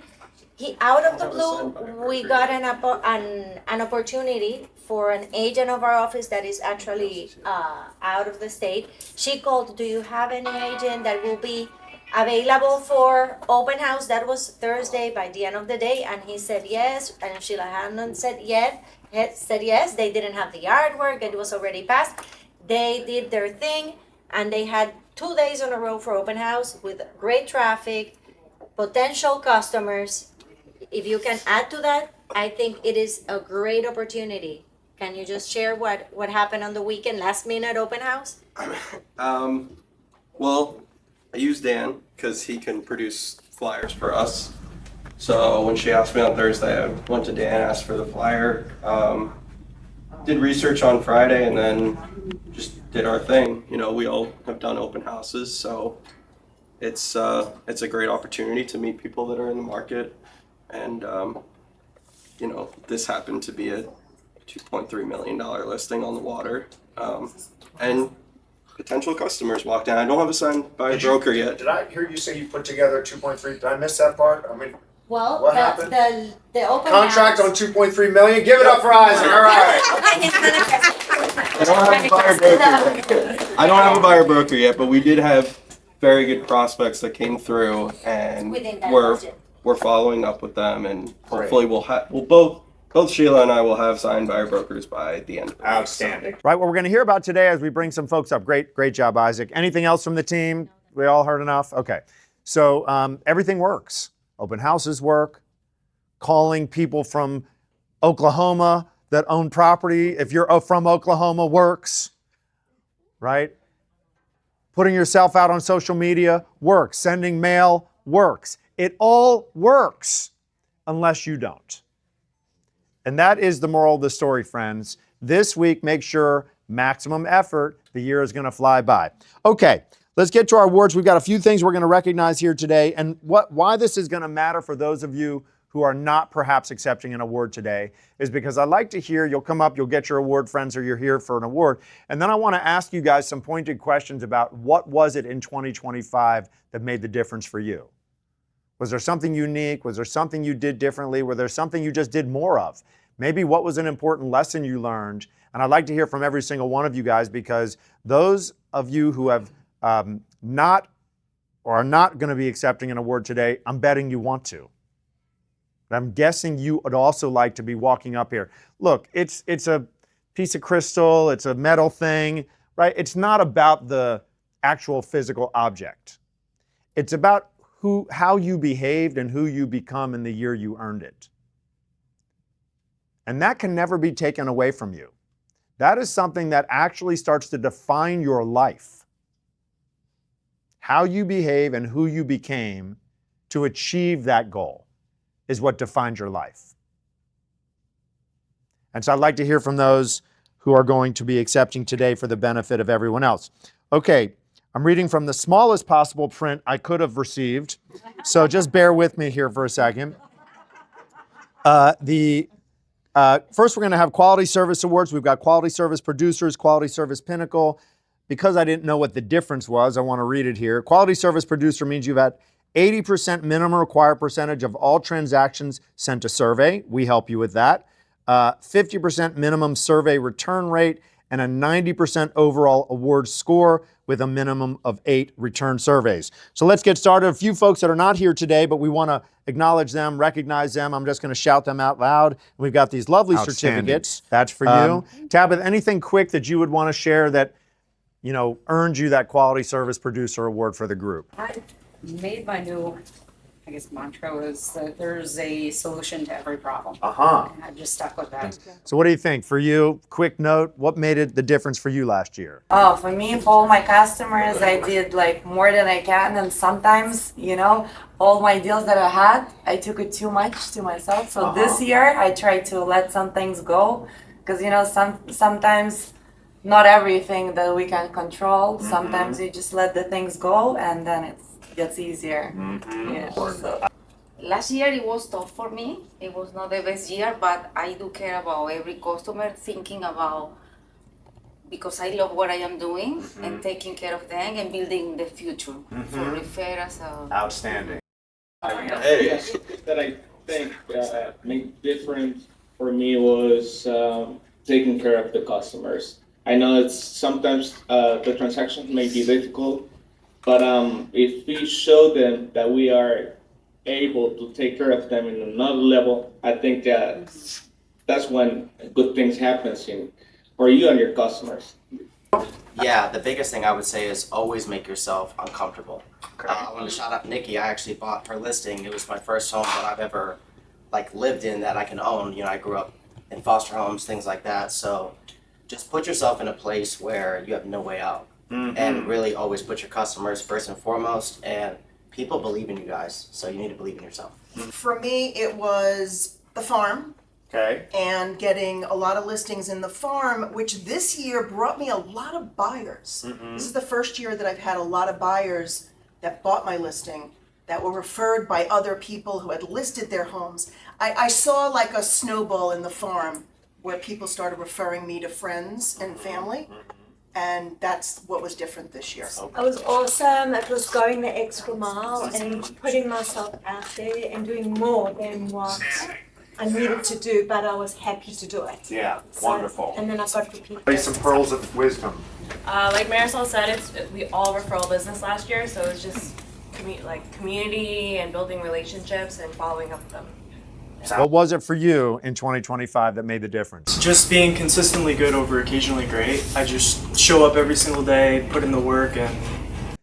He, out of the blue, we got an opportunity for an agent of our office that is actually out of the state. She called, do you have any agent that will be available for open house? That was Thursday by the end of the day, and he said yes, and Sheila Hannon said yes. They didn't have the artwork, it was already passed. They did their thing, and they had 2 days in a row for open house with great traffic, potential customers. If you can add to that, I think it is a great opportunity. Can you just share what happened on the weekend, last minute open house? Well, I use Dan because he can produce flyers for us. So when she asked me on Thursday, I went to Dan, asked for the flyer, did research on Friday, and then just did our thing. You know, we all have done open houses, so it's a great opportunity to meet people that are in the market. And, you know, this happened to be a $2.3 million listing on the water. And potential customers walk down. I don't have a signed by a broker yet. Did I hear you say you put together 2.3? Did I miss that part? I mean, Well, what happened? the open Contract house. on 2.3 million. Give it up for Isaac. All right. I don't have a buyer broker yet. I don't have a buyer broker yet, but we did have very good prospects that came through, and Within that we're budget. following up with them, and hopefully we'll both Sheila and I will have signed buyer brokers by the end of the week. Outstanding. Right, what we're going to hear about today as we bring some folks up. Great job, Isaac. Anything else from the team? We all heard enough? Okay. So everything works. Open houses work. Calling people from Oklahoma that own property, if you're from Oklahoma, works. Right? Putting yourself out on social media works. Sending mail works. It all works unless you don't. And that is the moral of the story, friends. This week, make sure maximum effort. The year is going to fly by. Okay, let's get to our awards. We've got a few things we're going to recognize here today. And why this is going to matter for those of you who are not perhaps accepting an award today is because I'd like to hear, you'll come up, you'll get your award, friends, or you're here for an award. And then I want to ask you guys some pointed questions about what was it in 2025 that made the difference for you? Was there something unique? Was there something you did differently? Was there something you just did more of? Maybe what was an important lesson you learned? And I'd like to hear from every single one of you guys, because those of you who have not or are not going to be accepting an award today, I'm betting you want to. But I'm guessing you would also like to be walking up here. Look, it's a piece of crystal, it's a metal thing, right? It's not about the actual physical object. It's about how you behaved and who you become in the year you earned it. And that can never be taken away from you. That is something that actually starts to define your life. How you behave and who you became to achieve that goal is what defines your life. And so I'd like to hear from those who are going to be accepting today for the benefit of everyone else. Okay, I'm reading from the smallest possible print I could have received, so just bear with me here for a second. First, we're going to have quality service awards. We've got quality service producers, quality service pinnacle. Because I didn't know what the difference was, I want to read it here. Quality service producer means you've had 80% minimum required percentage of all transactions sent to survey. We help you with that. 50% minimum survey return rate and a 90% overall award score with a minimum of 8 return surveys. So let's get started. A few folks that are not here today, but we want to acknowledge them, recognize them. I'm just going to shout them out loud. We've got these lovely certificates. That's for you. Tabitha, anything quick that you would want to share that, earned you that Quality Service Producer Award for the group? I made my new, mantra was that there's a solution to every problem. And I just stuck with that. So what do you think? For you, quick note, what made it the difference for you last year? Oh, for me, for all my customers, I did more than I can. And sometimes, all my deals that I had, I took it too much to myself. So this year, I tried to let some things go. Because, sometimes not everything that we can control. Sometimes you just let the things go and then it gets easier. Yeah. So. Last year it was tough for me. It was not the best year, but I do care about every customer, thinking about, because I love what I am doing and taking care of them and building the future for Referrals. Outstanding. That I think made difference for me was taking care of the customers. I know it's sometimes the transactions may be difficult, but if we show them that we are able to take care of them in another level, I think that's when good things happen for you and your customers. Yeah, the biggest thing I would say is always make yourself uncomfortable. I want to shout out Nikki. I actually bought her listing. It was my first home that I've ever lived in that I can own. I grew up in foster homes, things like that. So just put yourself in a place where you have no way out. And really always put your customers first and foremost. And people believe in you guys, so you need to believe in yourself. For me, it was the farm. Okay. And getting a lot of listings in the farm, which this year brought me a lot of buyers. This is the first year that I've had a lot of buyers that bought my listing, that were referred by other people who had listed their homes. I saw like a snowball in the farm where people started referring me to friends and family. And that's what was different this year. It was awesome. It was going the extra mile and putting myself out there and doing more than what I needed to do, but I was happy to do it. Yeah, So- wonderful. And then I got repeat. Play some pearls of wisdom. Like Marisol said, we all referral business last year, so it was just community and building relationships and following up with them. What was it for you in 2025 that made the difference? Just being consistently good over occasionally great. I just show up every single day, put in the work, and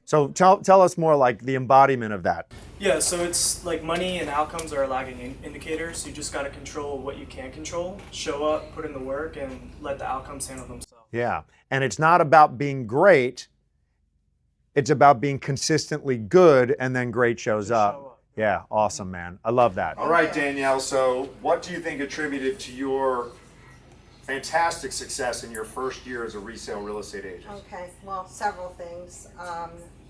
So tell us more like the embodiment of that. yeah, so it's like money and outcomes are lagging indicators. You just got to control what you can control, show up, put in the work, and let the outcomes handle themselves. Yeah. And it's not about being great. It's about being consistently good and then great shows up. Yeah, awesome, man. I love that. All right, Danielle. So what do you think attributed to your fantastic success in your first year as a resale real estate agent? Okay, well, several things.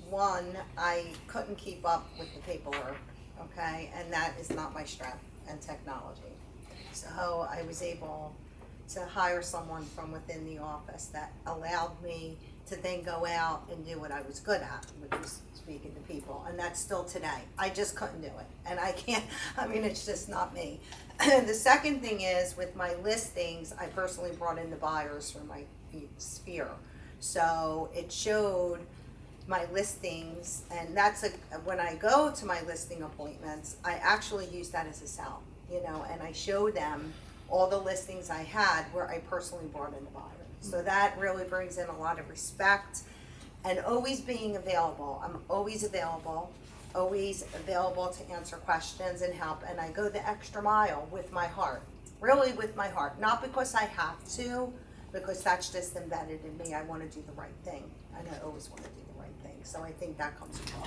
One, I couldn't keep up with the paperwork, okay, and that is not my strength and technology. So I was able to hire someone from within the office that allowed me to then go out and do what I was good at, which was speaking to people, and that's still today. I just couldn't do it, and I can't, I mean, it's just not me. The second thing is, with my listings, I personally brought in the buyers from my sphere. So it showed my listings, and that's when I go to my listing appointments, I actually use that as a sell, you know, and I show them all the listings I had where I personally brought in the buyer. So that really brings in a lot of respect, and always being available. I'm always available to answer questions and help, and I go the extra mile with my heart, really with my heart, not because I have to, because that's just embedded in me. I want to do the right thing, and I always want to do the right thing. So I think that comes from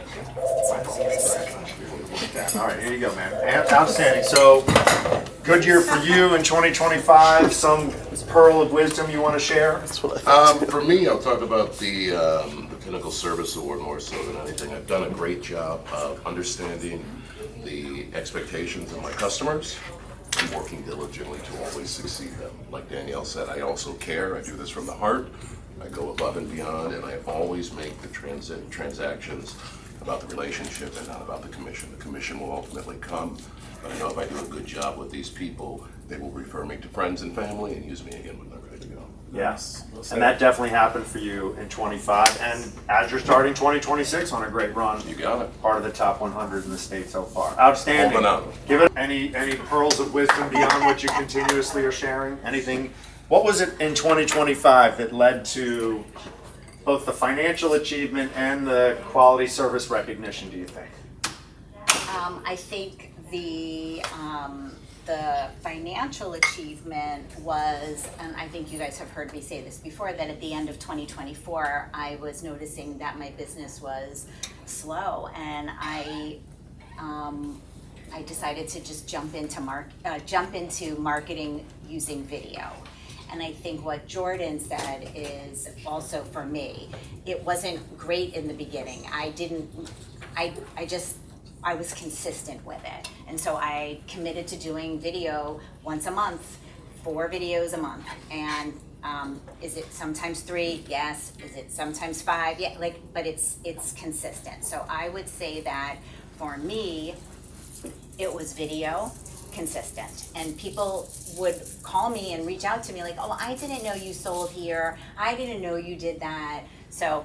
All right, here you go, man. Outstanding. So, good year for you in 2025. Some pearl of wisdom you want to share? For me, I'll talk about the Pinnacle Service Award more so than anything. I've done a great job of understanding the expectations of my customers and working diligently to always succeed them. Like Danielle said, I also care. I do this from the heart. I go above and beyond, and I always make the transactions about the relationship and not about the commission. The commission will ultimately come, but I know if I do a good job with these people, they will refer me to friends and family and use me again when they're ready to go. Yes, and that definitely happened for you in 25, and as you're starting 2026 on a great run. You got it. Part of the top 100 in the state so far. Outstanding. Open up. Give it any pearls of wisdom beyond what you continuously are sharing? Anything? What was it in 2025 that led to both the financial achievement and the quality service recognition, do you think? I think the financial achievement was, and I think you guys have heard me say this before, that at the end of 2024, I was noticing that my business was slow, and I decided to just jump into marketing using video. And I think what Jordan said is also for me. It wasn't great in the beginning. I was consistent with it. And so I committed to doing video once a month, 4 videos a month. And is it sometimes 3? Yes. Is it sometimes 5? Yeah, but it's consistent. So I would say that for me, it was video, consistent, and people would call me and reach out to me like, oh, I didn't know you sold here, I didn't know you did that. So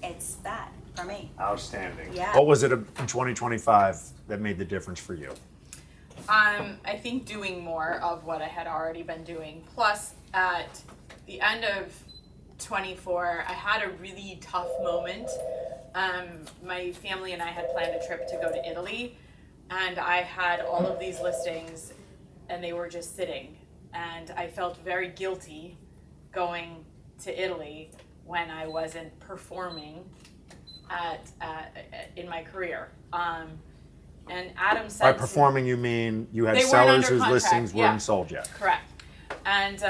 it's that for me. Outstanding. Yeah. What was it in 2025 that made the difference for you? I think doing more of what I had already been doing. Plus, at the end of 24, I had a really tough moment. My family and I had planned a trip to go to Italy, and I had all of these listings, and they were just sitting. And I felt very guilty going to Italy when I wasn't performing in my career. And Adam said By performing, you mean you had they weren't sellers under whose contract, listings yeah. weren't sold yet. Correct. And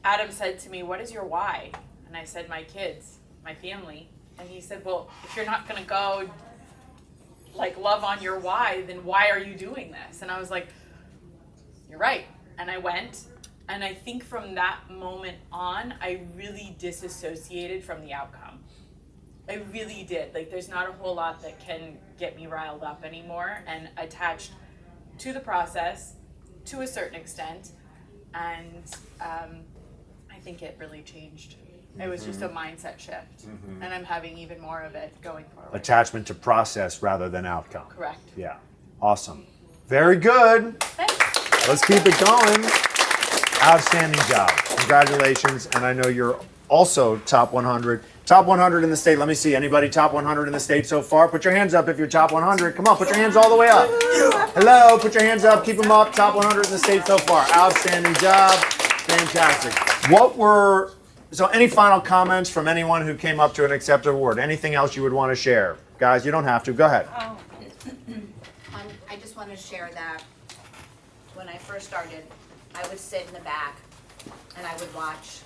Adam said to me, what is your why? And I said, my kids, my family. And he said, well, if you're not going to go love on your why, then why are you doing this? And I was like, you're right. And I went, and I think from that moment on, I really disassociated from the outcome. I really did. Like, there's not a whole lot that can get me riled up anymore, and attached to the process to a certain extent. And I think it really changed. It was just a mindset shift, and I'm having even more of it going forward. Attachment to process rather than outcome. Correct. Yeah. Awesome. Very good. Thanks. Let's keep it going. Outstanding job. Congratulations. And I know you're also top 100. Top 100 in the state. Let me see. Anybody top 100 in the state so far? Put your hands up if you're top 100. Come on, put your hands all the way up. Hello, put your hands up. Keep them up. Top 100 in the state so far. Outstanding job. Fantastic. So any final comments from anyone who came up to an accepted award? Anything else you would want to share? Guys, you don't have to. Go ahead. I just want to share that when I first started, I would sit in the back and I would watch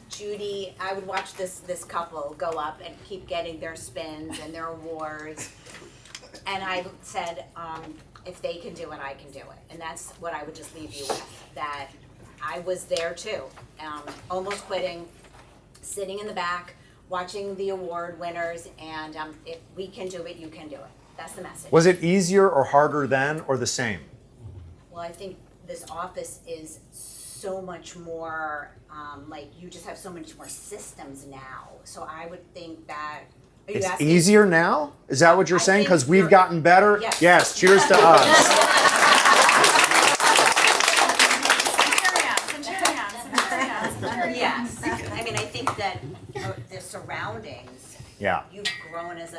Judy, I would watch this couple go up and keep getting their spins and their awards. And I said, if they can do it, I can do it. And that's what I would just leave you with, that I was there too, almost quitting, sitting in the back, watching the award winners, and if we can do it, you can do it. That's the message. Was it easier or harder then, or the same? Well, I think this office is so much more, like you just have so much more systems now. So I would think that. It's easier now? Is that what you're saying? Because we've gotten better? Yes, cheers to us. Yes, I mean, I think that the surroundings. Yeah. You've grown as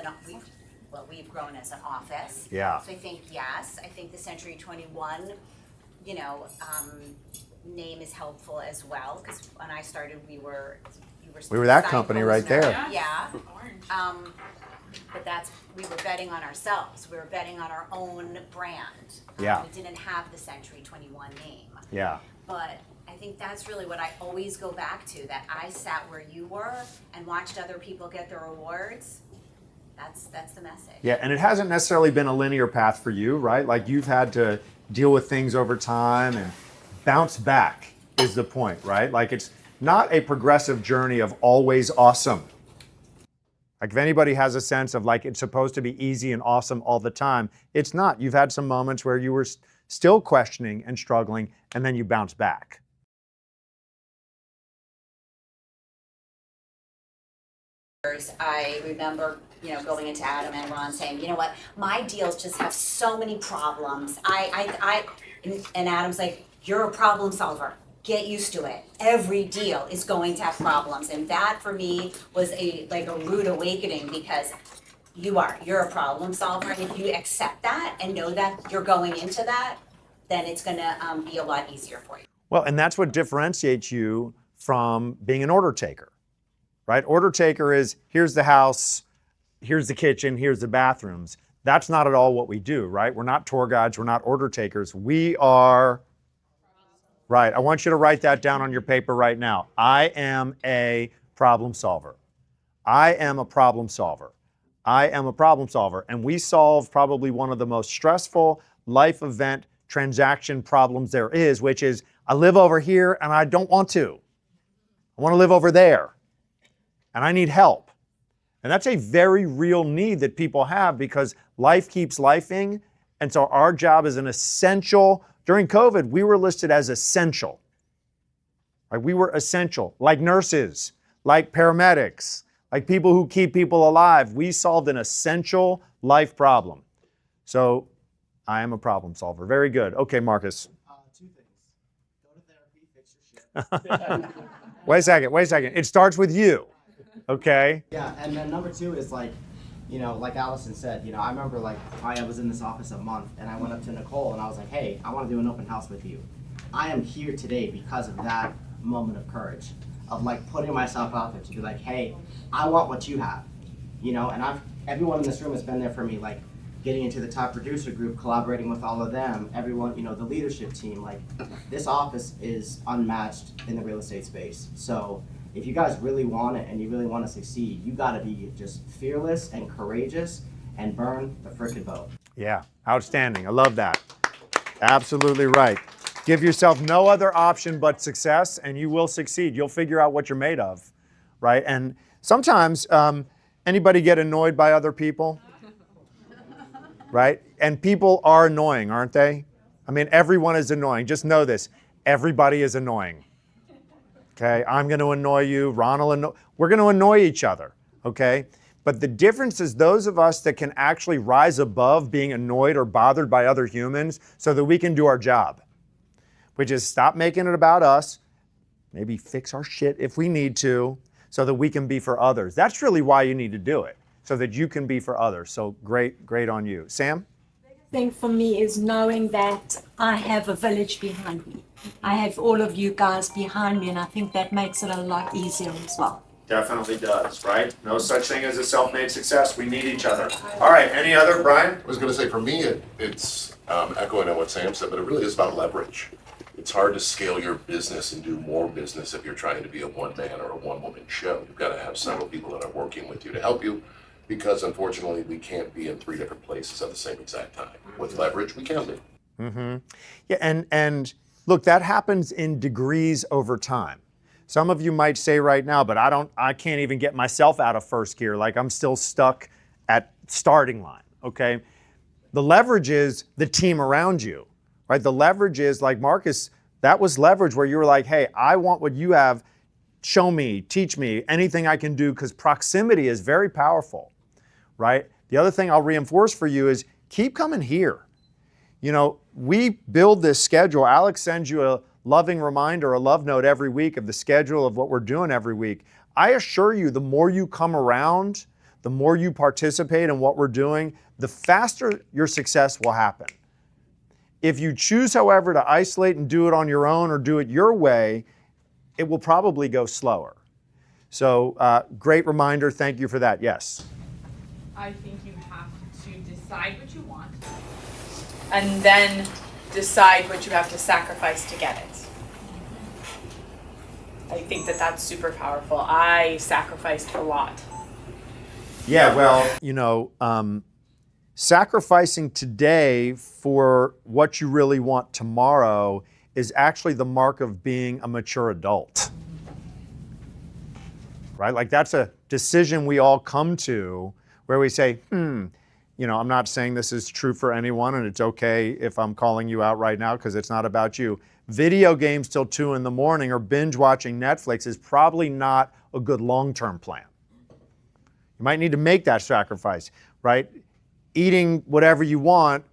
we've grown as an office. Yeah. So I think, I think the Century 21, name is helpful as well, because when I started, we were that Stein company Posner. right there. Yeah. But we were betting on ourselves. We were betting on our own brand. Yeah. We didn't have the Century 21 name. Yeah. But I think that's really what I always go back to, that I sat where you were and watched other people get their awards. That's the message. Yeah, and it hasn't necessarily been a linear path for you, right? Like you've had to deal with things over time and bounce back is the point, right? Like it's not a progressive journey of always awesome. Like if anybody has a sense of like it's supposed to be easy and awesome all the time, it's not. You've had some moments where you were still questioning and struggling, and then you bounce back. I remember, going into Adam and Ron saying, you know what, my deals just have so many problems. And Adam's like, you're a problem solver. Get used to it. Every deal is going to have problems. And that for me was a rude awakening, because you're a problem solver. And if you accept that and know that you're going into that, then it's gonna be a lot easier for you. Well, and that's what differentiates you from being an order taker, right? Order taker is, here's the house, here's the kitchen, here's the bathrooms. That's not at all what we do, right? We're not tour guides, we're not order takers. We are, right, I want you to write that down on your paper right now. I am a problem solver. I am a problem solver. I am a problem solver. And we solve probably one of the most stressful life event transaction problems there is, which is I live over here and I don't want to. I want to live over there and I need help. And that's a very real need that people have, because life keeps lifing. And so our job is an essential. During COVID, we were listed as essential. Like we were essential, like nurses, like paramedics, like people who keep people alive. We solved an essential life problem. So I am a problem solver. Very good. Okay, Marcus. 2 things. Go to therapy, fix your shit. Wait a second. It starts with you. Okay? Yeah, and then number 2 is like Allison said, I remember I was in this office a month and I went up to Nicole and I was like, hey, I want to do an open house with you. I am here today because of that moment of courage, of putting myself out there to be like, hey, I want what you have, and everyone in this room has been there for me, getting into the top producer group, collaborating with all of them, everyone, the leadership team, this office is unmatched in the real estate space. So if you guys really want it and you really want to succeed, you got to be just fearless and courageous and burn the frickin' boat. Yeah, outstanding. I love that. Absolutely right. Give yourself no other option but success, and you will succeed. You'll figure out what you're made of, right? And sometimes, anybody get annoyed by other people? Right? And people are annoying, aren't they? I mean, everyone is annoying. Just know this. Everybody is annoying. Okay? I'm going to annoy you. Ron will annoy. We're going to annoy each other. Okay? But the difference is those of us that can actually rise above being annoyed or bothered by other humans so that we can do our job, which is stop making it about us, maybe fix our shit if we need to, so that we can be for others. That's really why you need to do it, so that you can be for others. So great on you. Sam? Thing for me is knowing that I have a village behind me. I have all of you guys behind me, and I think that makes it a lot easier as well. Definitely does, right? No such thing as a self-made success. We need each other. All right, any other, Brian? I was going to say, for me, it's echoing on what Sam said, but it really is about leverage. It's hard to scale your business and do more business if you're trying to be a one-man or a one-woman show. You've got to have several people that are working with you to help you, because unfortunately we can't be in 3 different places at the same exact time. With leverage, we can be. Mm-hmm. Yeah, and look, that happens in degrees over time. Some of you might say right now, but I can't even get myself out of first gear. Like I'm still stuck at starting line, okay? The leverage is the team around you, right? The leverage is like Marcus, that was leverage where you were like, hey, I want what you have, show me, teach me, anything I can do, because proximity is very powerful, right? The other thing I'll reinforce for you is keep coming here. You know, we build this schedule. Alex sends you a loving reminder, a love note every week of the schedule of what we're doing every week. I assure you, the more you come around, the more you participate in what we're doing, the faster your success will happen. If you choose, however, to isolate and do it on your own or do it your way, it will probably go slower. So great reminder. Thank you for that. Yes? I think you have to decide what you want and then decide what you have to sacrifice to get it. I think that that's super powerful. I sacrificed a lot. Yeah, well, you know, sacrificing today for what you really want tomorrow is actually the mark of being a mature adult. Right? Like that's a decision we all come to where we say, you know, I'm not saying this is true for anyone, and it's okay if I'm calling you out right now because it's not about you. Video games till 2 a.m. or binge watching Netflix is probably not a good long-term plan. You might need to make that sacrifice, right? Eating whatever you want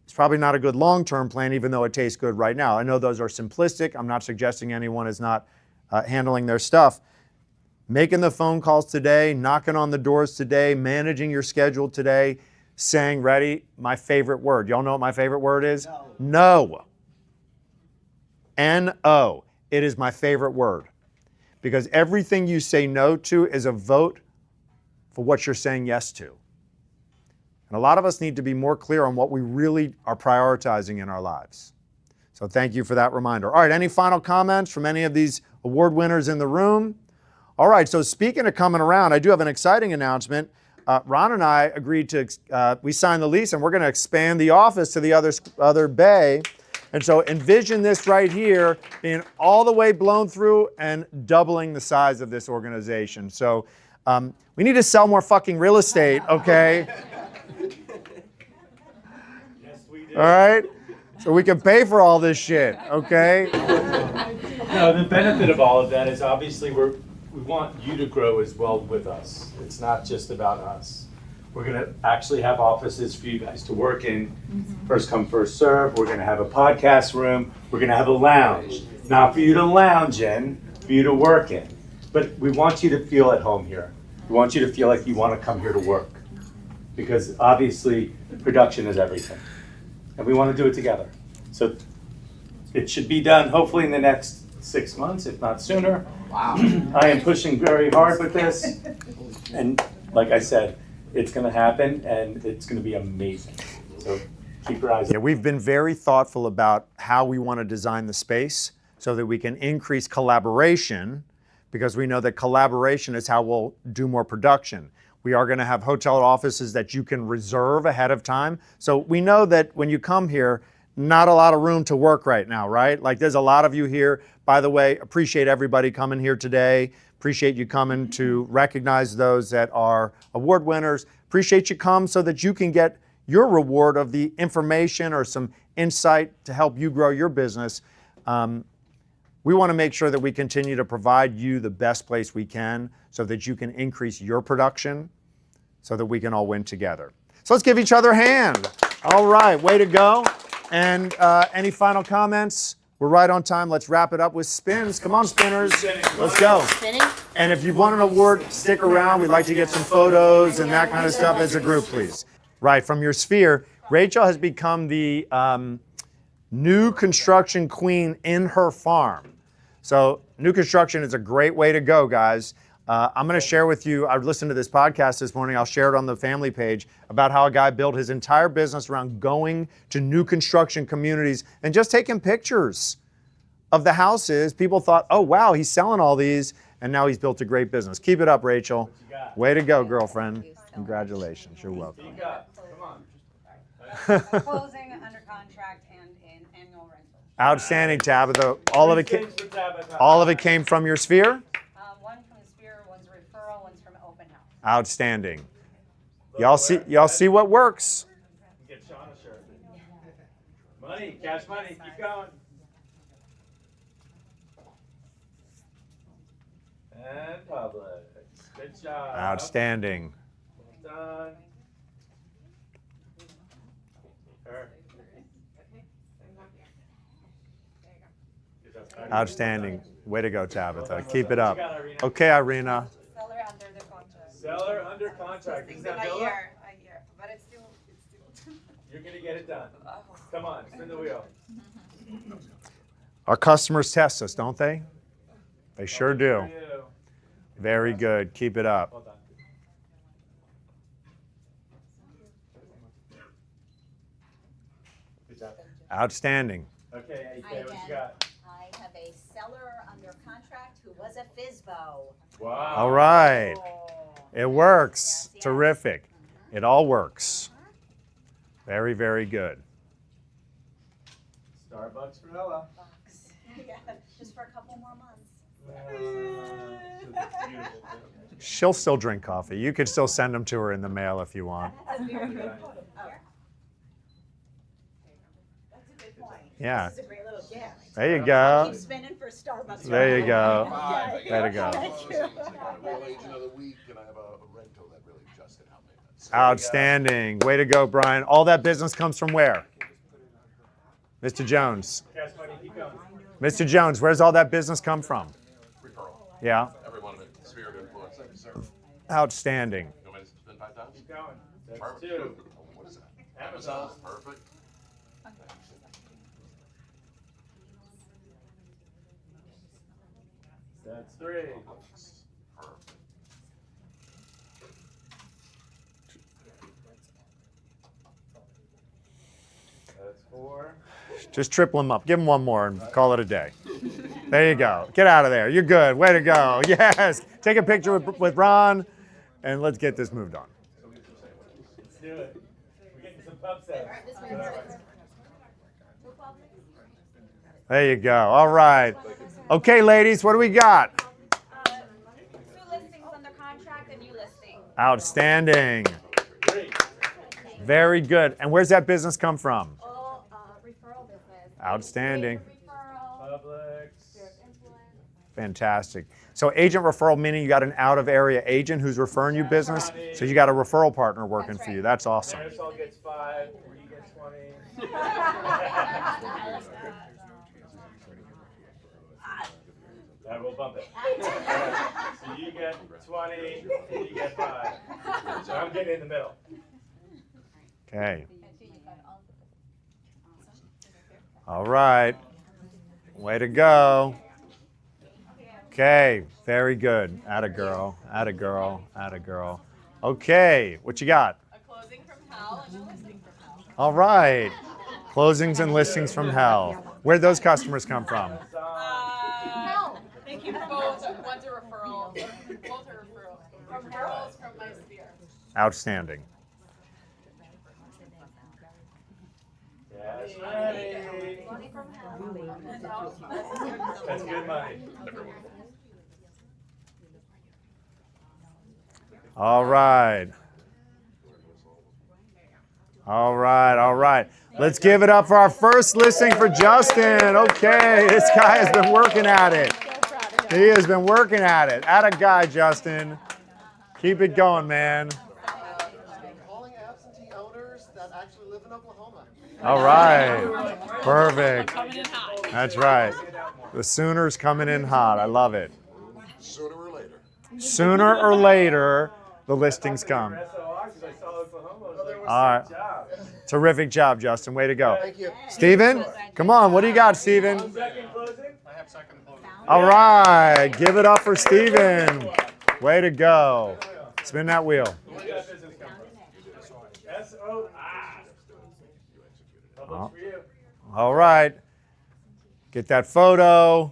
is probably not a good long-term plan, even though it tastes good right now. I know those are simplistic. I'm not suggesting anyone is not handling their stuff. Making the phone calls today, knocking on the doors today, managing your schedule today, saying, ready, my favorite word. Y'all know what my favorite word is? No. N-O. It is my favorite word. Because everything you say no to is a vote for what you're saying yes to. And a lot of us need to be more clear on what we really are prioritizing in our lives. So thank you for that reminder. All right, any final comments from any of these award winners in the room? All right, so speaking of coming around, I do have an exciting announcement. Ron and I agreed to, we signed the lease and we're going to expand the office to the other bay. And so envision this right here being all the way blown through and doubling the size of this organization. So we need to sell more fucking real estate, okay? Yes, we do. All right? So we can pay for all this shit, okay? No, the benefit of all of that is obviously we want you to grow as well with us. It's not just about us. We're going to actually have offices for you guys to work in. First come, first serve. We're going to have a podcast room. We're going to have a lounge. Not for you to lounge in, for you to work in. But we want you to feel at home here. We want you to feel like you want to come here to work. Because obviously, production is everything. And we want to do it together. So it should be done hopefully in the next 6 months, if not sooner. Wow. I am pushing very hard with this. And like I said, it's going to happen and it's going to be amazing. So keep your eyes open. Yeah, we've been very thoughtful about how we want to design the space so that we can increase collaboration, because we know that collaboration is how we'll do more production. We are going to have hotel offices that you can reserve ahead of time. So we know that when you come here, not a lot of room to work right now, right? Like there's a lot of you here. By the way, appreciate everybody coming here today. Appreciate you coming to recognize those that are award winners. Appreciate you come so that you can get your reward of the information or some insight to help you grow your business. We want to make sure that we continue to provide you the best place we can so that you can increase your production so that we can all win together. So let's give each other a hand. All right, way to go. And any final comments? We're right on time. Let's wrap it up with spins. Come on, spinners. Let's go. Spinning? And if you want an award, stick around. We'd like to get some photos and that kind of stuff as a group, please. Right, from your sphere, Rachel has become the new construction queen in her farm. So new construction is a great way to go, guys. I'm going to share with you, I listened to this podcast this morning, I'll share it on the family page, about how a guy built his entire business around going to new construction communities and just taking pictures of the houses. People thought, oh, wow, he's selling all these, and now he's built a great business. Keep it up, Rachel. Way to go, girlfriend. Congratulations. You're welcome. Closing, under contract, and in annual rental. Outstanding, Tabitha. All of it came from your sphere? One from the Sphere, one's a referral, one's from open house. Outstanding. Y'all see what works. Get Sean a shirt. Money, cash money, keep going. And Publix. Good job. Outstanding. Well done. Outstanding. Way to go, Tabitha. Keep it up. Okay, Irina. Seller under the contract. Seller under contract. Is that A Villa? year, but it's still. You're gonna get it done. Come on, spin the wheel. Our customers test us, don't they? They sure do. Very good. Keep it up. Well done. Good job. Outstanding. Okay, Hi what you again. got? I have a seller under contract who was a FSBO. Wow. All right. It works. Terrific. It all works. Very, very good. Starbucks for Ella. Yeah, just for a couple more months. She'll still drink coffee. You could still send them to her in the mail if you want. That's a good point. Yeah. This is a great little gift. There you go. Keep spinning for Starbucks. There you go. Right. There you go. Thank you. Real agent of the week, and I have a rental that really just did help me. Outstanding. Way to go, Brian. All that business comes from where? Mr. Jones. Cash money, keep going. Mr. Jones, where's all that business come from? Referral. Yeah. Every one of it. Sphere of influence. Thank you, sir. Outstanding. You want me to spin 5 times? Keep going. That's Perfect. 2. What is that? Amazon. Perfect. That's 3. Perfect. That's 4. Just triple them up. Give them one more and call it a day. There you go. Get out of there. You're good. Way to go. Yes. Take a picture with Ron, and let's get this moved on. Let's do it. We're getting some pub sets. There you go. All right. Okay, ladies, what do we got? 2 listings under contract, a new listing. Outstanding. Very good. And where's that business come from? All referral business. Outstanding. Publix. Fantastic. So agent referral, meaning you got an out-of-area agent who's referring you business, so you got a referral partner working for you. That's awesome. Marisol gets 5. He gets 20. That will bump it. So you get 20, and you get 5. So I'm getting in the middle. Okay. All right. Way to go. Okay, very good. Atta girl, atta girl, atta girl. Okay, what you got? A closing from hell and a listing from hell. All right. Closings and listings from hell. Where'd those customers come from? They came from both. One's a referral. Both are referrals. From referrals from my sphere. Outstanding. Yeah. That's right. That's good money. All right. All right, all right. Let's give it up for our first listing for Justin. Okay, this guy has been working at it. He has been working at it. Atta guy, Justin. Keep it going, man. Calling absentee owners that actually live in Oklahoma. All right. Perfect. That's right. The Sooners coming in hot. I love it. Sooner or later. Sooner or later, the listings come. All right. Terrific job, Justin. Way to go. Thank you. Steven, come on. What do you got, Steven? I have second closing. All right. Give it up for Steven. Way to go. Spin that wheel. All right. Get that photo.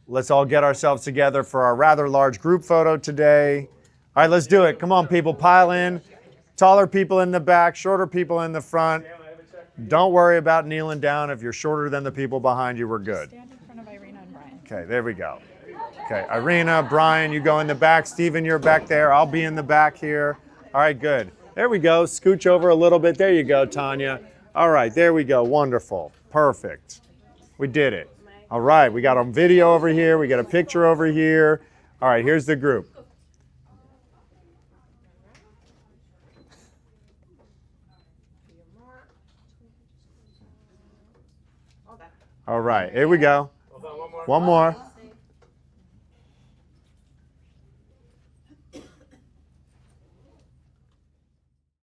Let's all get ourselves together for our rather large group photo today. All right, let's do it. Come on, people. Pile in. Taller people in the back, shorter people in the front. Don't worry about kneeling down. If you're shorter than the people behind you, we're good. Stand in front of Irina and Brian. Okay, there we go. Okay, Irina, Brian, you go in the back. Steven, you're back there. I'll be in the back here. All right, good. There we go. Scooch over a little bit. There you go, Tanya. All right, there we go. Wonderful. Perfect. We did it. All right, we got a video over here. We got a picture over here. All right, here's the group. All right, here we go. One more.